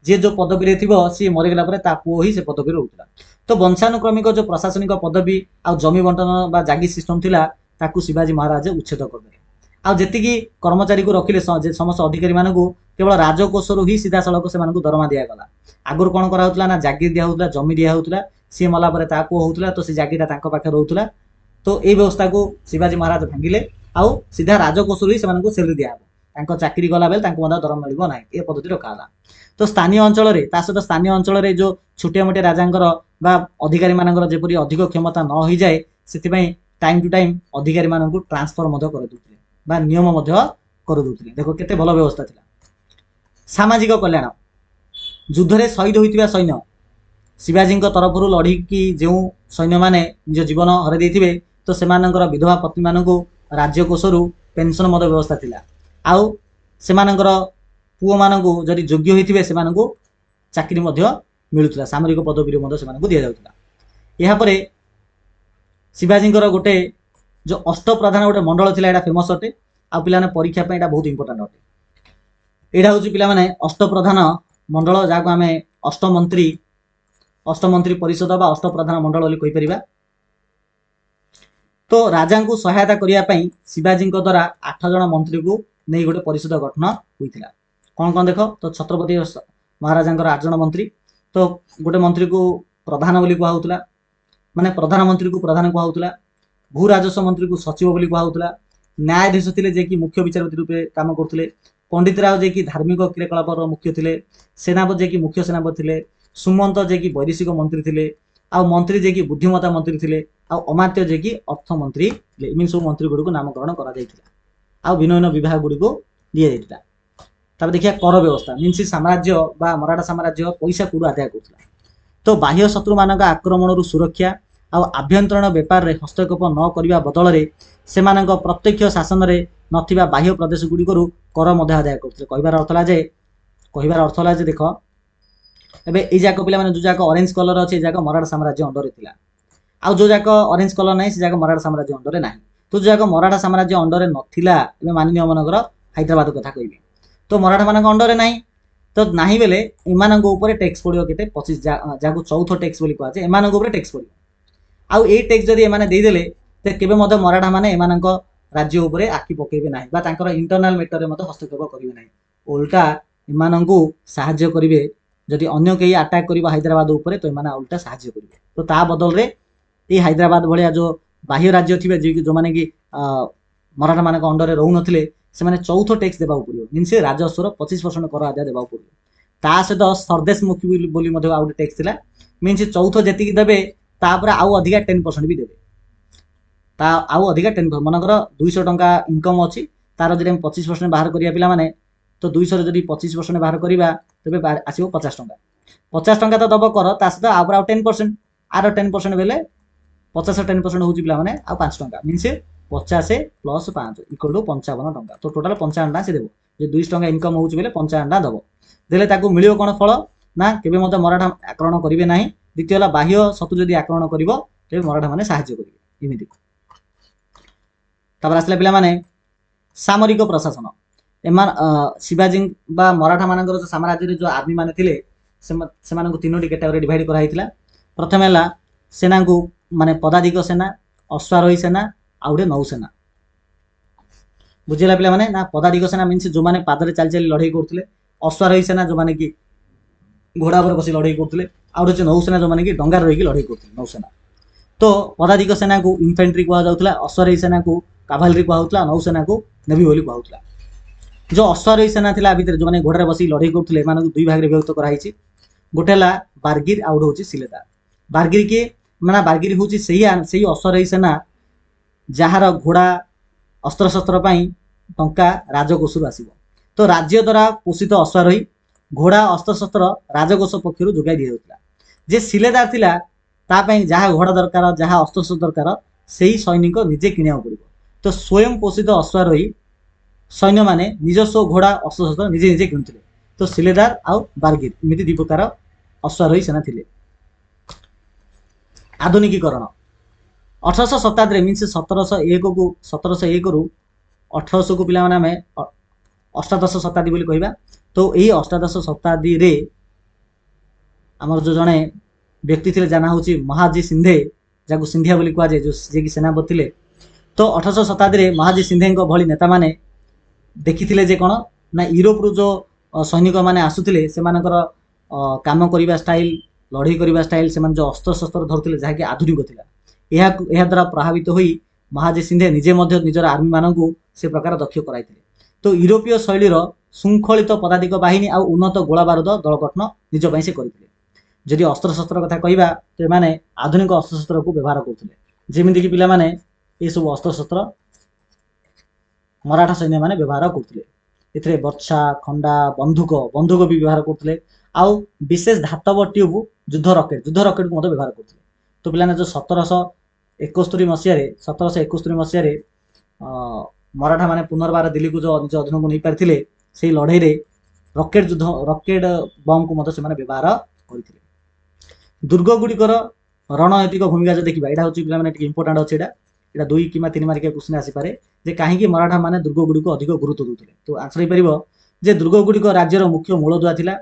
जे जो पदवी रे थिबो सी मरिगला परे ता पुओ ही से पदवी रहउथिला तो वंशानुक्रमिक जो प्रशासनिक पदवी आ जमी बंटन बा जागी सिस्टम थिला ताकू शिवाजी महाराज उच्छेद करदे आ जेतिकी कर्मचारी को रखिले समस्त अधिकारी मानक केवल राजकोषरु ही सीधा सड़क से दरमा दिगला आगुरी कौन कराला ना जागिर दिया जमी दिया सी मला होता तो सी जागिरा पाखे रोला तो ये व्यवस्था को शिवाजी महाराज भांगिले आउ सीधा राजकोषरु ही से सेलरी दिया चाकरी गला बेले दरमा मिल ना ये पद्धति रखा तो स्थानीय अंचल सहित स्थानीय अंचल जो छोटिया मोटिया राजांकर बा अधिकारी मानकर जेपरि अधिक क्षमता न हो जाए से टाइम टू टाइम अधिकारी मानक ट्रांसफर कर बा नियम कर देखो केते भल व्यवस्था थिला सामाजिक कल्याण युद्ध रे शहीद होइतिबा सैन्य शिवाजी तरफ लड़ी की जो सैन्य माने निज जीवन हर देथिबे तो सेमानकर विधवा पत्नी मानक राज्य कोषरु पेंशन मद व्यवस्था थिला आउ सेमानकर पुओ मानक जदि योग्य होइतिबे सेमानक चाकरी मध्य मिलुतला सामरिक पदवी मध्य सेमानक दिया जाउतला यहाँ पर शिवाजी गोटे जो अष्टप्रधान गोटे मंडल थिला एटा फेमस अटे आ पिलाने परीक्षा पे एटा बहुत इंपोर्टेंट अटे एटा होची पिला माने अष्टप्रधान मंडल जाको आमे अष्टमंत्री परिषद बा अष्टप्रधान मंडल बोली कहि परिबा तो राजा को सहायता करने शिवाजी द्वारा 8 जन मंत्री को नहीं गोटे परिषद गठन होता। कौन कौन देख तो छत्रपति महाराजा 8 जन मंत्री, तो गोटे मंत्री को प्रधान बोली कहला, माने प्रधानमंत्री को प्रधान कहला, भू राजस्व मंत्री को सचिव बोली कहला, न्यायाधीश थे जे कि मुख्य विचारपति रूपे काम करते, पंडित राव जे कि धार्मिक क्रियाकलाप मुख्य थे, सेनापति जे कि मुख्य सेनापति थे, सुमंत जे कि वैदेशिक मंत्री थे, आ मंत्री जे कि बुद्धिमत्ता मंत्री थे, आ अमात्य जे कि अर्थमंत्री थे। इन सब मंत्री गुड़ी को नामकरण करा भिन्न भिन्न विभाग गुड़ी को दि जाता। तब देखिए कर व्यवस्था मीनस साम्राज्य बा मराठा साम्राज्य पैसा कूड़ आदाय करता। तो बाह्य शत्रु मान आक्रमण सुरक्षा आभ्यंतरण बेपार रे हस्तक्षेप न करने बदल में से प्रत्यक्ष शासन में नथिबा बाह्य प्रदेश गुड़िक कर आदाय करते। कहबार अर्थ है देख एबे ए जाक पिला जो जाक ऑरेंज कलर अच्छे जाक मराठा साम्राज्य अंडर थिला, आउ जो जाक ऑरेंज कलर नहीं से जाक मराठा साम्राज्य अंडर नहीं। तो जो जाक मराठा साम्राज्य अंडर नथिला एबे माननीय मनकर हैदराबाद कथा कहबी, तो मराठा मान अंडर नहीं, तो नहीं बेले एमान ऊपर टैक्स पड़ो केते 25 जहाँ चौथ टैक्स बोली कहा जाए, एमान ऊपर टैक्स पड़ो। आउ ए टैक्स जदि एमाने देदेले तो केबे मध्य मराठा माने एमानक राज्य उपरे आखि पकेबे नाही बा तांकर इंटरनल मैटर रे मध्य हस्तक्षेप करिवे नाही, उल्टा एमानकु सहाय्य करिवे। जदि अन्य कहीं अटैक करिबा हैदराबाद उपरे तो एमाने उल्टा सहाय्य करिवे। तो ता बदल रे ए हैदराबाद भलिया जो बाह्य राज्य थिबे जो माने कि मराठा मानक अंडर रे रहउ नथिले से माने चौथ टैक्स देबा पड़ियो, मीनस राजस्वर 25% कर आदाय देबा पड़ियो। ता सहित स्वदेश मुखी बोली मध्य आउ टैक्स थिला, मीनस चौथ जेतिकी देबे तापर आउ अधिका 10% भी देबे, ता आउ अधिका 10%। मनकर 200 टंका इनकम अच्छी तार जब 25% बाहर करिया पिला माने तो 200 जदि 25% बाहर करिबा तबे आसीबो 50 टंका। 50 टंका तो दब कर ता सहित आउ 10%, आर 10% बेले 50 10% होची पिला माने आउ 5 टंका, मीनस 50 प्लस 5 इक्वल टू 55 टंका। तो टोटाल 55 टंका से देबो। जे 200 टंका इनकम होची बेले 55 टंका दबो देले ताकू मिलियो कोन फल ना केबे मते मराठा आक्रमण करिवे नाही। द्वितीय ला बाह्य शत्रु जदि आक्रमण करिवो तेबे मराठा माने सहाय्य करिवे इमिति। तब आसले पिला माने सामरिक प्रशासन एमान शिवाजी बा मराठा मानकर जो साम्राज्य रे जो आर्मी माने थिले से मानकु तीनोटी कैटेगरी डिवाइड करा हितला। प्रथम हला सेना को माने पदाधिक सेना, अश्वारोही सेना आउडे नौसेना। बुझिला पिला माने ना पदाधिक सेना मीन्स जो माने पादरे चल चल लड़ाई करथिले, अश्वारोही सेना जो माने कि घोड़ा पर बसी लड़ाई करथिले, आउ जे नौसेना जो माने कि डंगार रही लड़ाई करथिले नौसेना। तो पदाधिक सेना को इन्फेंट्री कहा जाउतला, अश्वारोही सेना को काभालरी कहा जाउतला, नौसेना को नेवी बोली कहा जाउतला। जो अश्वारोही सेना थिला भितर जो माने घोड़ा बसी लड़ाई करथिले माने दुई भाग रे विभक्त करा हिची। गोटे ला बारगिर आउड होची सिलेदार। बारगिर के माने बारगिर होची सही अश्वारोही सेना जहार घोड़ा अस्त्र शस्त्र पाई टंका राजकोष आसीबो। तो राज्य द्वारा पोषित अश्वारोही घोड़ा अस्त्र शस्त्र राजकोष पक्षर जोगाई दि जाउतला। जे सिलेदार थिला ता पई जहा घोड़ा दरकार जहा अस्त्र शस्त्र दरकार सेही सैनिक निजे किनिया पड़िबो। तो स्वयं पोषित अश्वारोही सैन्य माने निजस्व घोड़ा अस्त्र शस्त्र निजे निजे किनुथिले। तो सिलेदार आउ बारगिर इमिति दि प्रकार अश्वारोही सेना थिले। आधुनिकीकरण 1800 शताब्दी मीन्स 1701 रु 1800 को पिला माने हमें अष्टादश शताब्दी बोली कहबा। तो यही अष्टादश शताब्दी रे आमर जो जड़े व्यक्ति थे जाना हूँ महाजी सिंधे जहाँ सिंधिया बोली कहुए जो जी सेनापति थे। तो 1800 शताब्दी में महाजी सिंधे भली नेता माने देखी जे कौन ना यूरोप रु जो सैनिक मैंने आसुले से काम करने स्टाइल लड़ाई करने स्टाइल से जो अस्त्र शस्त्र धरुले जहाँकि आधुनिक थिला। यह द्वारा प्रभावित हो महाजी सिंधे निजे निजर आर्मी मानक से प्रकार दक्ष कराई। तो यूरोपीय शैलीर शृंखलित पदाधिक बाहिनी आ उन्नत गोला बारूद दल गठन निज पाई से करथिले। जदि अस्त्र शस्त्र कथा कहबा तो माने आधुनिक अस्त्र शस्त्र को व्यवहार करथिले। जेमिति कि पिला माने ए सब अस्त्र शस्त्र मराठा सैन्य माने व्यवहार करथिले। एथरे बर्छा खंडा बंधुक भी व्यवहार करथिले। आउ विशेष धातव ट्यूब युद्ध रॉकेट को मत व्यवहार करथिले। तो पिलाने जो 1771 मसीह मराठा माने पुनर्बार दिल्ली को जो निज अधीन को नहीं पारिथिले से लड़ाई रे रॉकेट बम को मत से व्यवहार करथिले। दुर्ग गुड़िकर रणनैतिक भूमिका जो देखा यहाँ हूँ पे इंपोर्टाट अच्छे यहाँ 2 कि 3 मार्किया क्वेश्चन आसीपे जे कहीं मराठा माने दुर्ग गुड़ी को अधिक गुरुत्व दूसरे। तो आंसर हो जे दुर्ग गुड़िक राज्यर मुख्य मूलदुआ थिला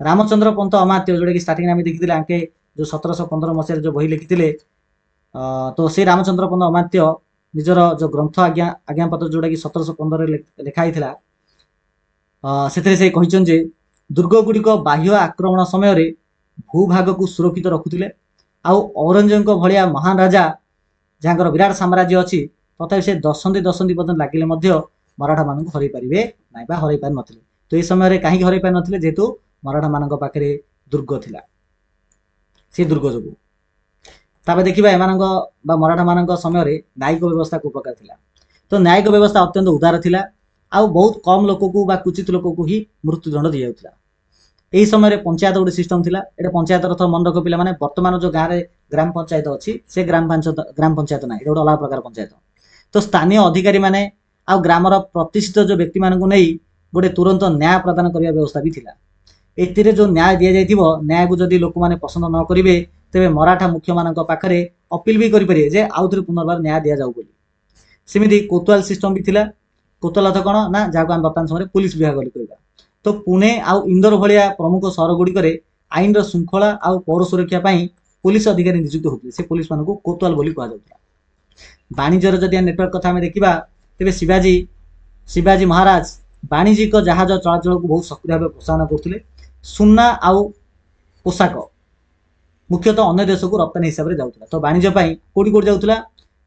रामचंद्र पंत अमात्य जोटा कि स्टार्टिंग आम देखी आंके जो 1715 मसीह जो बही लिखी तो से रामचंद्र पंत अमात्य ନିଜର जो ग्रंथ आज्ञापत्र जोटा कि 1715 लिखाई से कहते जे दुर्ग गुड़िक बाह्य आक्रमण समय भूभाग को सुरक्षित रखुले आउ औरंगजेब भाया महान राजा जहाँ विराट साम्राज्य अच्छी तथा से दशंधि पर्यटन लगिले मराठा मान हर पारे ना हर पार ना तो ये समय कहीं हर पार ना जेहेतु मराठा मान पाखे दुर्ग थिला से दुर्ग जो देखा एम मराठा मान समय न्यायिक व्यवस्था को प्रकार थिला तो न्यायिक व्यवस्था अत्यंत उदार थिला आउ बहुत कम लोक को कुचित लोक को ही मृत्युदंड दि जाउथिला। यही समय पंचायत गोटे सिस्टम थिला एटा पंचायत रथ मन रख पिला माने वर्तमान जो गाँव में ग्राम पंचायत अच्छी से ग्राम पंचायत ना गोटे अलग प्रकार पंचायत तो स्थानीय अधिकारी माने आ ग्रामर प्रतिष्ठित जो व्यक्ति मान नहीं गोटे तुरंत न्याय प्रदान करने व्यवस्था भी थिला। एथिरे जो न्याय दि जाइथिबो न्याय को जदि लोक माने पसंद न करिवे तेबे मराठा मुख्य मानक पाखरे अपील भी करि परिए जे आउ थरे पुनर्बार न्याय दिया जाऊ बोली। सेमिति कोतवाल सिस्टम भी थिला। कोतवाल अर्थ कोन ना जाको हम वर्तमान समय पुलिस विभाग बोली कहबा तो पुणे आउ इंदोर भलिया प्रमुख सहर गुडी करे आईन श्रृंखला आउ पौर सुरक्षा पाई पुलिस अधिकारी नियुक्त होते से पुलिस मान को कोतवाल बोली कहा जाउता। वाणिज्यर जदि नेटवर्क कथा हम देखिबा तेबे शिवाजी महाराज वाणिज्यिक जहाज चलाचल को बहुत सक्रिय भाव प्रोत्साहन करते। सुना आउ पोशाक मुख्यतः अन्य देश को रप्तानी हिसाब से जाऊला तो वाणिज्य कोटी कोटी जाऊला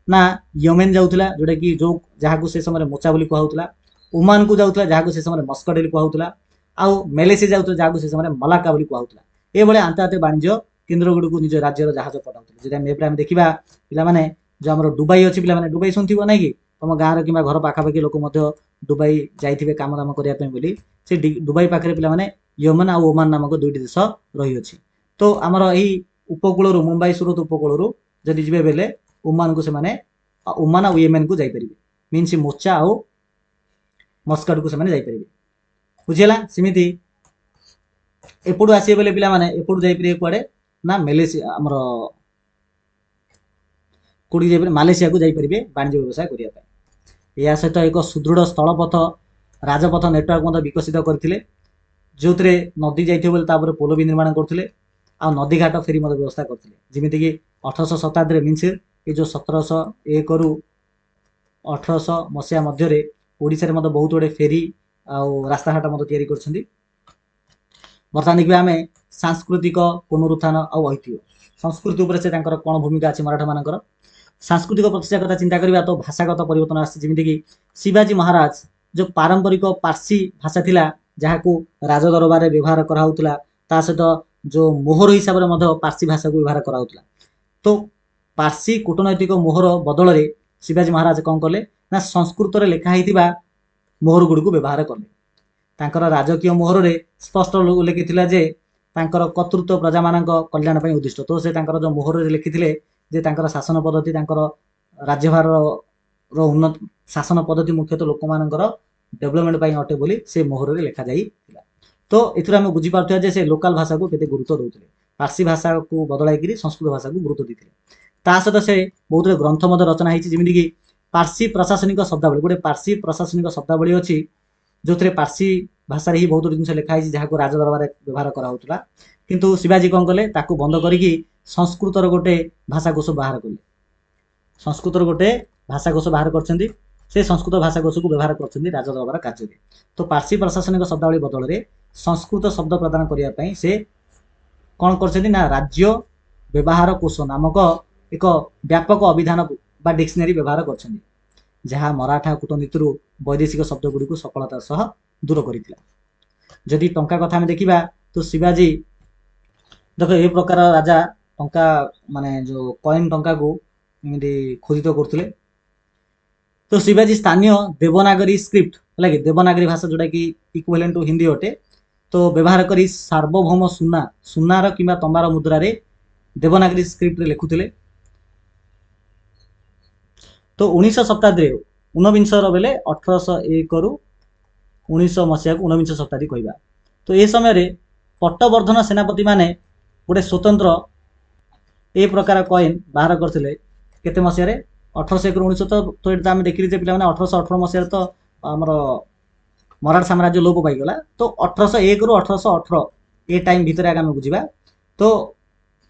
ना यमेन जाऊला जोटा कि जो जहाँ को से समय मोचा बोली कहूला ओमान को जाऊला जहाँ को से समय मस्कट बोली कहूला आउ मलेसिया जाऊला जहाँ को से समय मलाका बोली कहूला ये भाई आंतर्जातिक वाणिज्य केन्द्र गुड़ी को निज राज्यर जहाज पठाऊले जो मेप्रे देखा पाने जो आम दुबई अच्छी पे दुबई शुणुव ना कि तुम गाँव कि घर पाखापाखि लोक दुबई जाइए काम दाम करने से दुबई पाखे पे यमन आ ओमान नामक दुईटी देश रही अछि तो आमर यही उपकूल मुंबई सूरत उपकूल जदि जी बेले ओमान को से ओमान आ येमेन को जापर मीनस मोचा आ मस्कट को से बुझीगला सेमती एपटू आसवे बेले पे एपटू जापर कड़े ना मलेसिया आमर कौटी जापर मालेसिया को जापर वाणिज्य व्यवसाय करने या सहित एक सुदृढ़ स्थलपथ राजपथ नेटवर्क विकसित करते जो नदी जाइए पोल भी निर्माण करते आ नदी घाट फेरी व्यवस्था करते जमीक 1800 शताब्दी मीनस ये जो 1701 रु 1800 मसीहा मध्य ओडिशा रे बहुत गुड़े फेरी रास्ताघाट कर बर्तमान देखिए आम सांस्कृतिक पुनरुत्थान आउ ऐतिह्य संस्कृति उपर से कौन भूमिका अच्छी मराठा मानकर सांस्कृतिक प्रतिष्ठा कथा चिंता करवा तो भाषागत परिवर्तन आसमिक शिवाजी महाराज जो पारंपरिक पार्सी भाषा थिला जहाँ को राज दरबार व्यवहार कराउतला ता सहित जो मोहर हिसाब से पार्सी भाषा को व्यवहार कराउतला तो पार्सी कूटनैतिक मोहर बदल में शिवाजी महाराज कौन कले ना संस्कृत रे लिखा होता मोहर गुड़ी को व्यवहार कले तांकर राजकीय मोहर रे स्पष्ट उल्लेख थिला जे तांकर कर्तृत्व प्रजा मान कल्याण पर उद्दिष्ट तो से तांकर जो मोहर रे लिखिथिले जे तांकर शासन पद्धति तांकर राज्यभार उन्नत शासन पद्धति मुख्यतः लोक मानकर डेवलपमेंट पाई अटे बोली से मोहर रे लिखा जाई तो एथुरा हम बुझी पारथुआ जे से लोकल भाषा को केते गुरुत्व दउथिले पार्सी भाषा को बदलाई संस्कृत भाषा को गुरुत्व देथिले ता सहित से बहुत ग्रंथ मध्य रचना होती जमीन कि पार्सी प्रशासनिक शब्दावली गोटे पार्सी प्रशासनिक शब्दावली अच्छी जो पार्सी भाषा ही बहुत जिन लिखाई जहाँ को राजदरबार व्यवहार कराला किंतु शिवाजी कौन कले ताकू बंद करी संस्कृतर गोटे भाषाकोश बाहर कले संस्कृतर गोटे भाषाकोश बाहर कर से संस्कृत भाषाकोश को व्यवहार कर राजदरबार कार्य तो पार्सी प्रशासनिक शब्दावली बदल में संस्कृत शब्द प्रदान करने से कौन कर राज्य व्यवहार कोश नामक एक व्यापक अभिधान बा डिक्शनरी व्यवहार कर जहाँ मराठा कूटनीति वैदेशिक शब्द गुड़ी को सफलतार सह दूर करथिला। जदि टंका कथा में देखिबा तो शिवाजी देखो ये प्रकार राजा टंका माने जो कॉइन टंका को एमती खोदित करथिले तो शिवाजी स्थानीय देवनागरी स्क्रिप्ट है देवनागरी भाषा जोटा कि इक्विवेलेंट टू हिंदी अटे तो व्यवहार करी सार्वभौम सुनार किंबा तंबार मुद्रा रे देवनागरी स्क्रिप्ट रे लिखुथिले तो 19 शताब्दी ऊनविंश बेले 1801 रु 1900 मसीहा को ऊनविंश शताब्दी कहवा तो ये समय पट्टवर्धन सेनापति माने गोटे स्वतंत्र ए प्रकार कॉइन बाहर करते केते मसीह 1801 रु 1900 तो ये आम देखिली पे 1818 मसीह तो आमर मराठा साम्राज्य लोप पाईगला तो 1801 रु 1818 ए टाइम भितर आम बुझा तो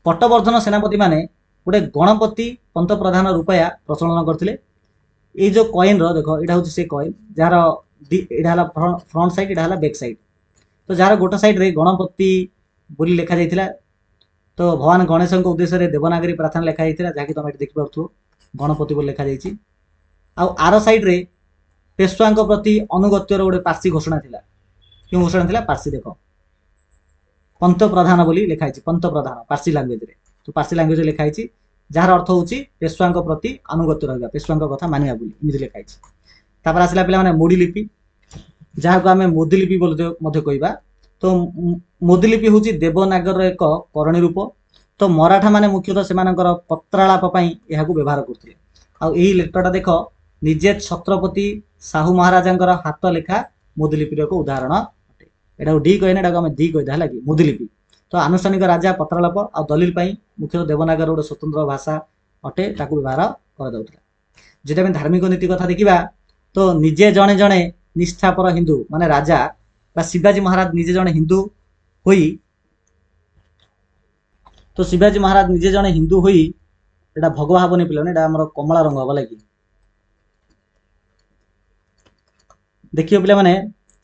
पट्टवर्धन सेनापति माने गोटे गणपति पंत प्रधान रूपया प्रचलन करते ये जो कॉइन रो देखो एटा होची से कॉइन जार एटा हला फ्रंट साइड एटा हला बैक साइड तो जार गोटा साइड रे गणपति बोली लिखा जाइथिला तो भगवान गणेश उद्देश्य रे देवनागरी प्रार्थना लिखा जाइथिला जाकि तुम एटी देखि पारथु गणपति बोली लिखा जाइछि आ आर साइड रे पेशवांक प्रति अनुगत्यर गोटे पार्सी घोषणा थिला क्यों घोषणा थिला पार्सी देखो पंत प्रधान बोली लिखा जाइछि पंत प्रधान पार्सी लैंग्वेज रे तो पार्सी लैंग्वेज लिखा जाइछि जार अर्थ होची पेशवांक प्रति अनुगत्य रहबा पेशवांक कथा मानिया बोली इमिति लिखा जाइछि तापर आसिला पिला माने मोडी लिपि जहाँ को आम मोदी लिपि बोलते कहवा तो मोदी लिपि हूँ देवनागर एक करणी रूप तो मराठा माने मुख्यतः से पत्रालाप यहाँ व्यवहार करते आई लेटरटा देख निजे छत्रपति साहू महाराजा हाथ लेखा मोदी लिपिर एक उदाहरण अटे एटा डी कहना एटा डी कहीदा है कि मोदी लिपि तो आनुष्ठानिक राजा पत्रालाप आ दलिल मुख्यतः देवनागर गोटे स्वतंत्र भाषा अटे ताकू व्यवहार कर धार्मिक नीति कथा देखा तो निजे जड़े जड़े निष्ठापर हिंदू माने राजा बा शिवाजी महाराज निजे जड़े हिंदू होई तो शिवाजी महाराज निजे जड़े हिंदू होई एटा भगवा हबनी पिलाने एटा हमर कमला रंग हबा लागि देखियो पिला माने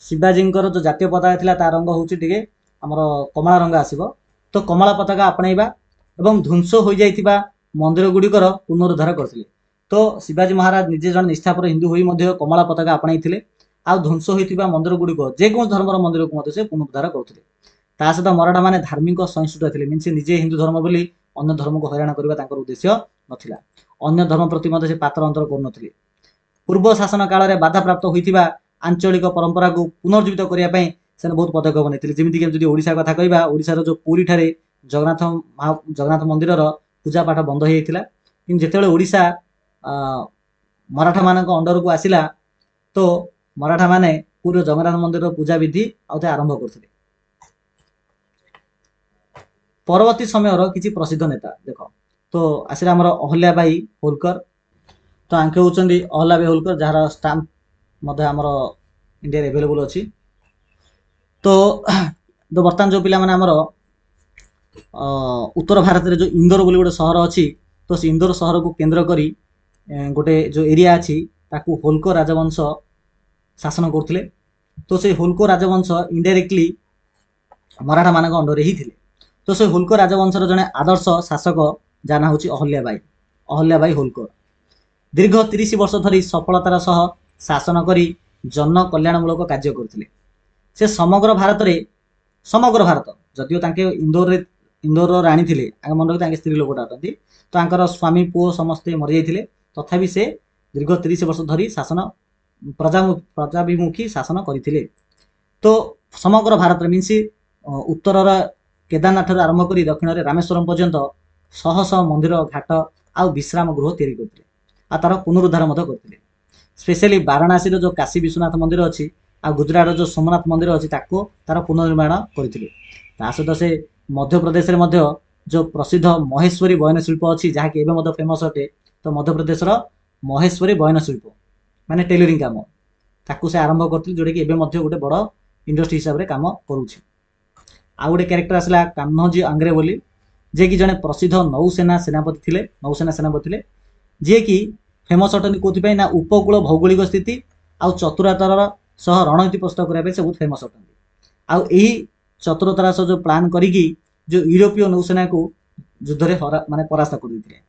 शिवाजी जो जातीय पताका थिला ता रंग होउची टिके हमर कमला रंग आसीबो तो कमला पताका आपणैबा एवं ध्वंस हो जाइतिबा मंदिर गुडीकर पुनरुद्धार करथिले तो शिवाजी महाराज निजे जड़े निष्ठापर हिंदू होई मध्ये कमला पताका आपणैथिले आ ध्वंस होइतिबा मंदिर गुडीक जेको धर्मर मंदिर को से पुनरुद्धार करथिले ता सहित मराठा माने धार्मिक सहिष्णुता थिले मीन्स निजे हिंदू धर्म बोली अन्य धर्म को हैरान करबा तांकर उद्देश्य नथिला अन्य धर्म प्रति मध्ये से पात्र अंतर करनथिले पूर्व शासन काल रे बाधा प्राप्त होइतिबा आंचलिक परंपरा को पुनर्जीवित करिया पई से बहुत पदक्षेप नेथिले जेमिति कि जदि ओडिसा कथा कहबा ओडिसा जो पुरी ठारे जगन्नाथ मंदिर पूजा पाठ बंद हो जाइतिला कि जेतेबेले ओडिसा मराठा मानक अंडर को आसिला तो मराठा माने पूरे जगन्नाथ मंदिर पूजा विधि आउते आरंभ करथिले परवर्ती समय किसी प्रसिद्ध नेता देख तो आसिला हमर अहल्याबाई होलकर तो आंके होचंदी अहल्याबाई होलकर जार स्टाम्प मध्ये हमर इंडिया अवेलेबल अछि तो बर्तमान जो पिला माने हमर उत्तर भारत रे जो इंदौर बोली गोटे सहर अछि तो से इंदौर सहर को केंद्र करी गोटे जो एरिया अछि ताकू होलकर राजवंश शासन करथिले तो से होलकर राजवंश इनडायरेक्टली मराठा मानक अंडर ही थिले तो से होलकर राजवंश जने आदर्श शासक जाना होची अहल्याबाई होलकर दीर्घ 30 वर्ष धरी सफलतार सह शासन करी जन कल्याणमूलक कार्य करथिले से समग्र भारत जदियो तांके इंदौर राणी थिले आगे मन रखि स्त्री लोकटा अटंती तो आंकर स्वामी पुओ समस्ते मरि जाइथिले तथापि से दीर्घ 30 वर्ष धरी शासन प्रजाभिमुखी शासन करथिले तो समग्र भारत मीन्स उत्तर केदारनाथ आरंभ कर दक्षिण रामेश्वरम पर्यंत शह शह मंदिर घाट आ विश्राम गृह तैयारी करथिले आ तार पुनरुद्धार मध्य करथिले स्पेशली वाराणसी जो काशी विश्वनाथ मंदिर अच्छी आ गुजरात जो सोमनाथ मंदिर अच्छी ताको तार पुनर्निर्माण करथिले ता सहित से मध्य प्रदेश रे जो प्रसिद्ध महेश्वरी बयन शिल्प अच्छी जहाँकि एवं फेमस अटे तो मध्य प्रदेश महेश्वरी बयन शिल्प माने टेलरिंग काम ताकू से आरंभ करथिले जोडे कि एबे मध्य गोटे बड़ इंडस्ट्री हिसाब रे काम करूछि आ गोटे कैरेक्टर आसला कान्होजी आंग्रे बोली जे कि जने प्रसिद्ध नौसेना सेनापति थिले जे कि फेमस अटनी कोथि ना उपकूल भौगोलिक स्थिति आ चतुरतार सह रणनीति प्रस्तुत करबे से बहुत फेमस अटनी आ एही चतुरतार सह जो प्लान करिकी जो यूरोपीय नौसेना को युद्ध रे माने परास्त कर दिथिले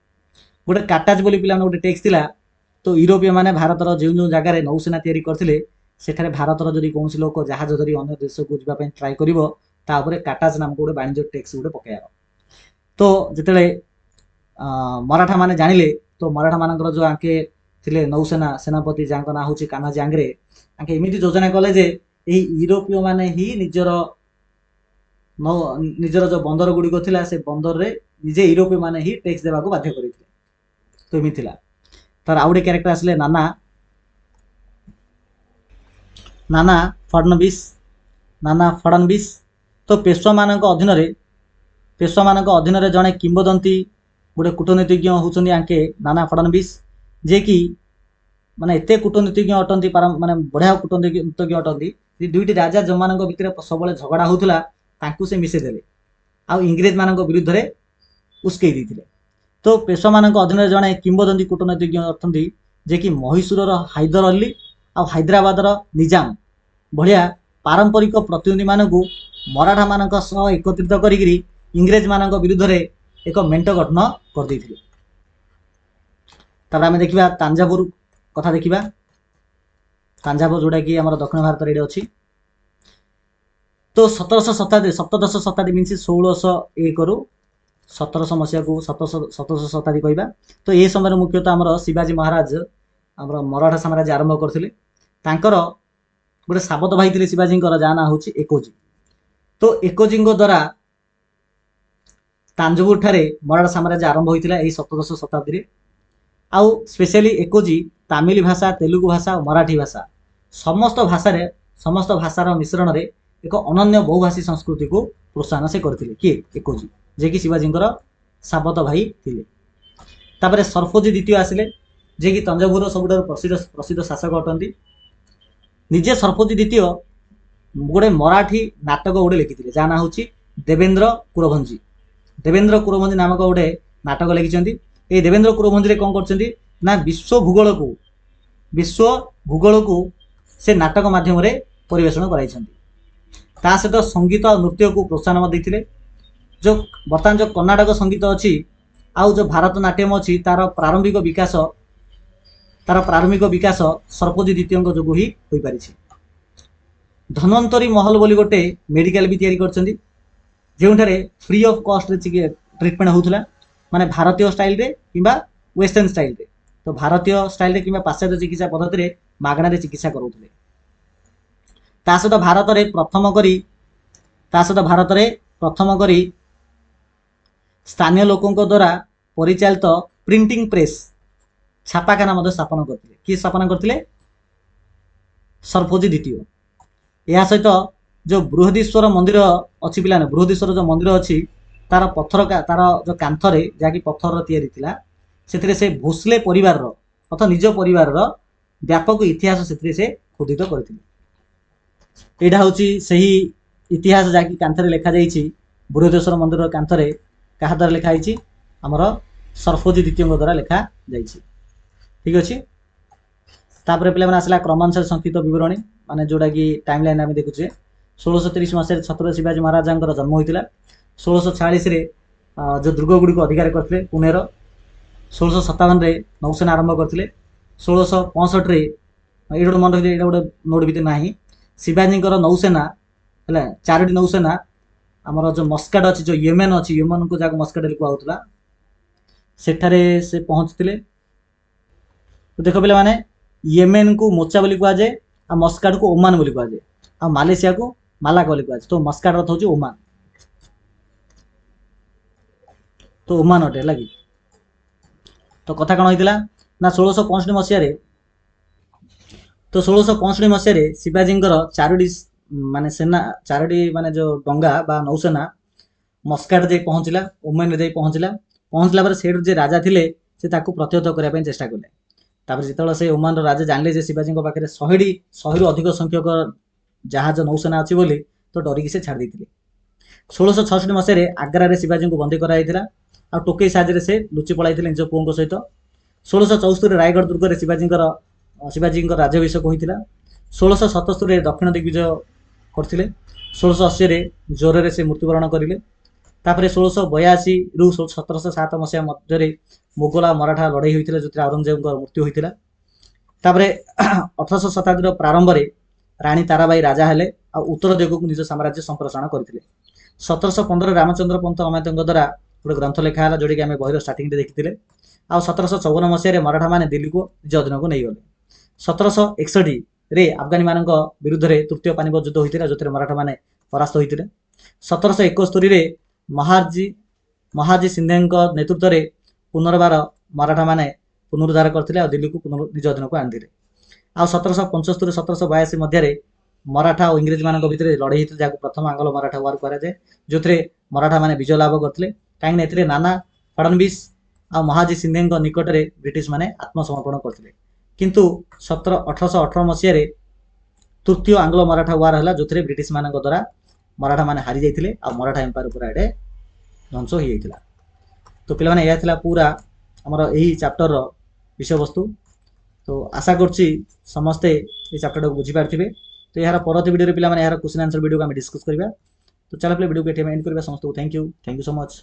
गोटे काटाज बोली पिला गोटे टेक्स्ट थिला तो यूरोपीय माने भारतर जो जगह नौसेना तैयारी करथिले सेठारे भारतर जदि कौन लोक जहाज धरी अन्य देश को जावाई ट्राए करिवो ता उपरे काटाज नाम गोटे वाणिज्य टैक्स गोटे पकायार तो जितेबाला मराठा माने जानिले तो मराठा मानकर जो आंके थिले नौसेना सेनापति जहाँ ना हूँ कान्हाजी आंग्रे आंके एमती योजना कले जे यूरोपीय माने ही निजर जो बंदर गुड़िक थिला से बंदर रे निजे यूरोपीय माने ही टैक्स देवाक बाध्य करथिले तो एमती थिला तार आउटे कैरेक्टर आसले नाना फडणवीस तो पेशवा मानक अधीन जड़े किंबदंती गोटे कूटनीतिज्ञ होउछन्ती आंके नाना फडणवीस जे कि माने एते कूटनीतिज्ञ अटंती माने बढ़िया कूटनीतिज्ञ अटंती दुईटी राजा जो मान भितर सब झगड़ा होउथला तांकु से मिसे देले आ इंग्रेज मान विरुद्ध रे उस्कई देथिले तो पेशवा मान अधीन जड़े किंबदंती कूटनीतिज्ञ अटंती जे कि महीशूर हैदर अली आ हैदराबादर निजाम भलिया पारंपरिक प्रतिनिधि मानक मराठा मानक सह एकत्रित करी इंग्रेज मानक विरुद्ध रे एक मेंट गठन कर देथिले। तापर आमे देखिबा तांजावुर कथा देखिबा। तांजावुर जोटा कि हमर दक्षिण भारत रे अछि। तो 1700 शताब्दी 17 शताब्दी मीन्स 1601 रु 1700 मसीहा को 1700 शताब्दी कहबा। तो ए समय मुख्यतः हमर शिवाजी महाराज हमर मराठा साम्राज्य आरंभ करथिले। तांकर गोटे साबत भाई थे शिवाजी जहाँ ना हूँ एकोजी। तो एकोजी द्वारा तांजोर ठारे मराठा साम्राज्य आरंभ होता है 1700 शताब्दी। आउ स्पेशली एकोजी तमिल भाषा, तेलुगु भाषा और मराठी भाषा समस्त भाषार मिश्रण रे एक अनन्य बहुभाषी संस्कृति को प्रोत्साहन से करथिले किए एकोजी, जे कि शिवाजी साबत भाई थिले। तापर सरफोजी द्वितीय आसिले, जे कि तंजावुर सबुठारु प्रसिद्ध शासक अटंती। निजे सरफोजी द्वितीय गोटे मराठी नाटक गोटे लिखिथिले जहाँ ना हूँ देवेंद्र कुरभंजी। देवेंद्र कुरभंजी नामक गोटे नाटक लिखिछंती। ए देवेंद्र कुरभंजी रे कोन करछंती ना विश्व भूगोल को से नाटक माध्यम रे परिवेषण कराइछंती। ता सहित संगीत और नृत्य को प्रोत्साहन देथिले। जो बर्तमान जो कर्नाटक संगीत अच्छी आउ जो भारतनाट्यम अच्छी तार प्रारंभिक विकास सरफोजी द्वितीय जो ही हो पारि। धन्वंतरी महल बोली गोटे मेडिकल भी तैयारी करछंती, जोठारे फ्री ऑफ कॉस्ट रे ट्रीटमेंट होउथला, माने भारतीय स्टाइल रे किंबा वेस्टर्न स्टाइल रे। तो भारतीय स्टाइल रे किंबा पाश्चात्य चिकित्सा पद्धति रे मागणा रे चिकित्सा करूथले। ता सहित भारत रे प्रथम करी स्थानीय लोकों द्वारा परिचालित प्रिंटिंग प्रेस छापाखाना मध्य स्थापन करथिले। कि स्थापना करथिले? सरफोजी द्वितीय। या सहित जो बृहदीश्वर मंदिर अच्छी पिलाने, बृहदीश्वर जो मंदिर अच्छी तार पत्थर तार जो कांथरे जहाँकि पत्थर तैयारी थिला, सेथिरे से भोसले परिवार अथवा निज परिवार व्यापक इतिहास से खोदित करथिले। एटा होची सही इतिहास जहाँकि कांथरे लिखा जाइछि। बृहदेश्वर मंदिर कांथरे कहा द्वारा लिखा जाइछि? हमर सरफोजी द्वितीय द्वारा लिखा जाइछि। ठीक अछि। तापर पे आसला क्रमानुसार संक्षिप्त विवरणी, माने जोड़ा कि टाइमलाइन आम देखुचे। 1630 मसीह छत्रपति शिवाजी महाराज जन्म होता। 1646 जो दुर्ग गुड़ी अधिकार करते पुणेर। 1657 नौसेना आरंभ करते। 1665 ये गोटे मन रखिए, गोटे नोट भी ना शिवाजी नौसेना है 4टी नौसेना आमर जो मस्काट अच्छी जो येमेन अच्छी येमेन को जहाँ मस्काट कहला सेठारे से पहुँचते। तो देख पे मैंने येमेन को मोचा बोली कहुए, आ मस्काट को ओमान बोली कहुए, आ मालेशिया को मालाका बोली कहुए। तो मस्काट अर्थ हूँ ओमान। तो ओमान अटे लगी। तो कथा कौन होता ना 1665 मसीह तो 1665 मसीह शिवाजी 4टी माने सेना 4टी माने जो डंगा बा नौसेना मस्काट जाई पहुँचला, ओमान जाई पहुँचला पर सेठ जे राजा थिले से ताकू प्रतिहत करने चेष्टा कले। तापर जिते से ओमान राजा जानले जे शिवाजी पाखे 100 अधिक संख्यक जहाज नौसेना अच्छी बोली, तो डरिकी से छाड़ देते। 1666 मसीह आग्रा रे शिवाजी को बंदी कराइला आ टोकई साहाଯ୍य से लुचि पलाई निज पुओं सहित। 1674 रायगढ़ दुर्ग में शिवाजी राज्याभिषेक होता। 1677 दक्षिण दिग्विजय करते। 1680 ज्वर से मृत्युवरण करें। तापर 1682 रु 1707 मसीहा मध्य मोगल और मराठा लड़ाई होता जो औरंगजेब मृत्यु होता। तापर 1800 शताब्दी प्रारंभ में रानी ताराबाई राजा हेले आ उत्तर दिग को निज साम्राज्य संप्रसारण करते। 1715 रामचंद्र पंत अमात्य द्वारा गोटे ग्रंथ लिखा है जोटा कि आम बहिर स्टार्टिंग देखी। आ 1754 मसीह मराठा माने दिल्ली को निज अधीन को नहीं गले। 1761 अफगानी मान विरुद्ध में तृतीय पानीपत युद्ध होता जो मराठा माने परास्त होते। 1771 महाजी सिंधे नेतृत्व में पुनर्बार मराठा माने पुनरुद्धार करते और दिल्ली को निज अधीन को आनी। आ 1775 1782 मध्य मराठा और इंग्रेज मान भितर लड़ाई होती जहाँ प्रथम आंग्ल मराठा वार कहुए, जो मराठा माने विजय लाभ करते। कहीं नाना फडणवीस आ महाजी सिंधे निकट में ब्रिटिश माने आत्मसमर्पण करते। किंतु 1818 मसीह तृतीय आंग्ल मराठा वार है जो ब्रिटिश मान द्वारा मराठा माने हारी जाते और मराठा एम्पायर पूरा एडे ध्वंस हो जाता। तो पे यह पूरा आमर यही चैप्टर विषय वस्तु। तो आशा करछि समस्ते ए चैप्टर को बुझी पारथिबे। तो यार परवर्ती वीडियो रे पिला माने यार क्वेश्चन आंसर वीडियो को हम डिस्कस करबा। तो चलो पहले वीडियो को एठे एंड करबा। समस्त को थैंक यू सो मच।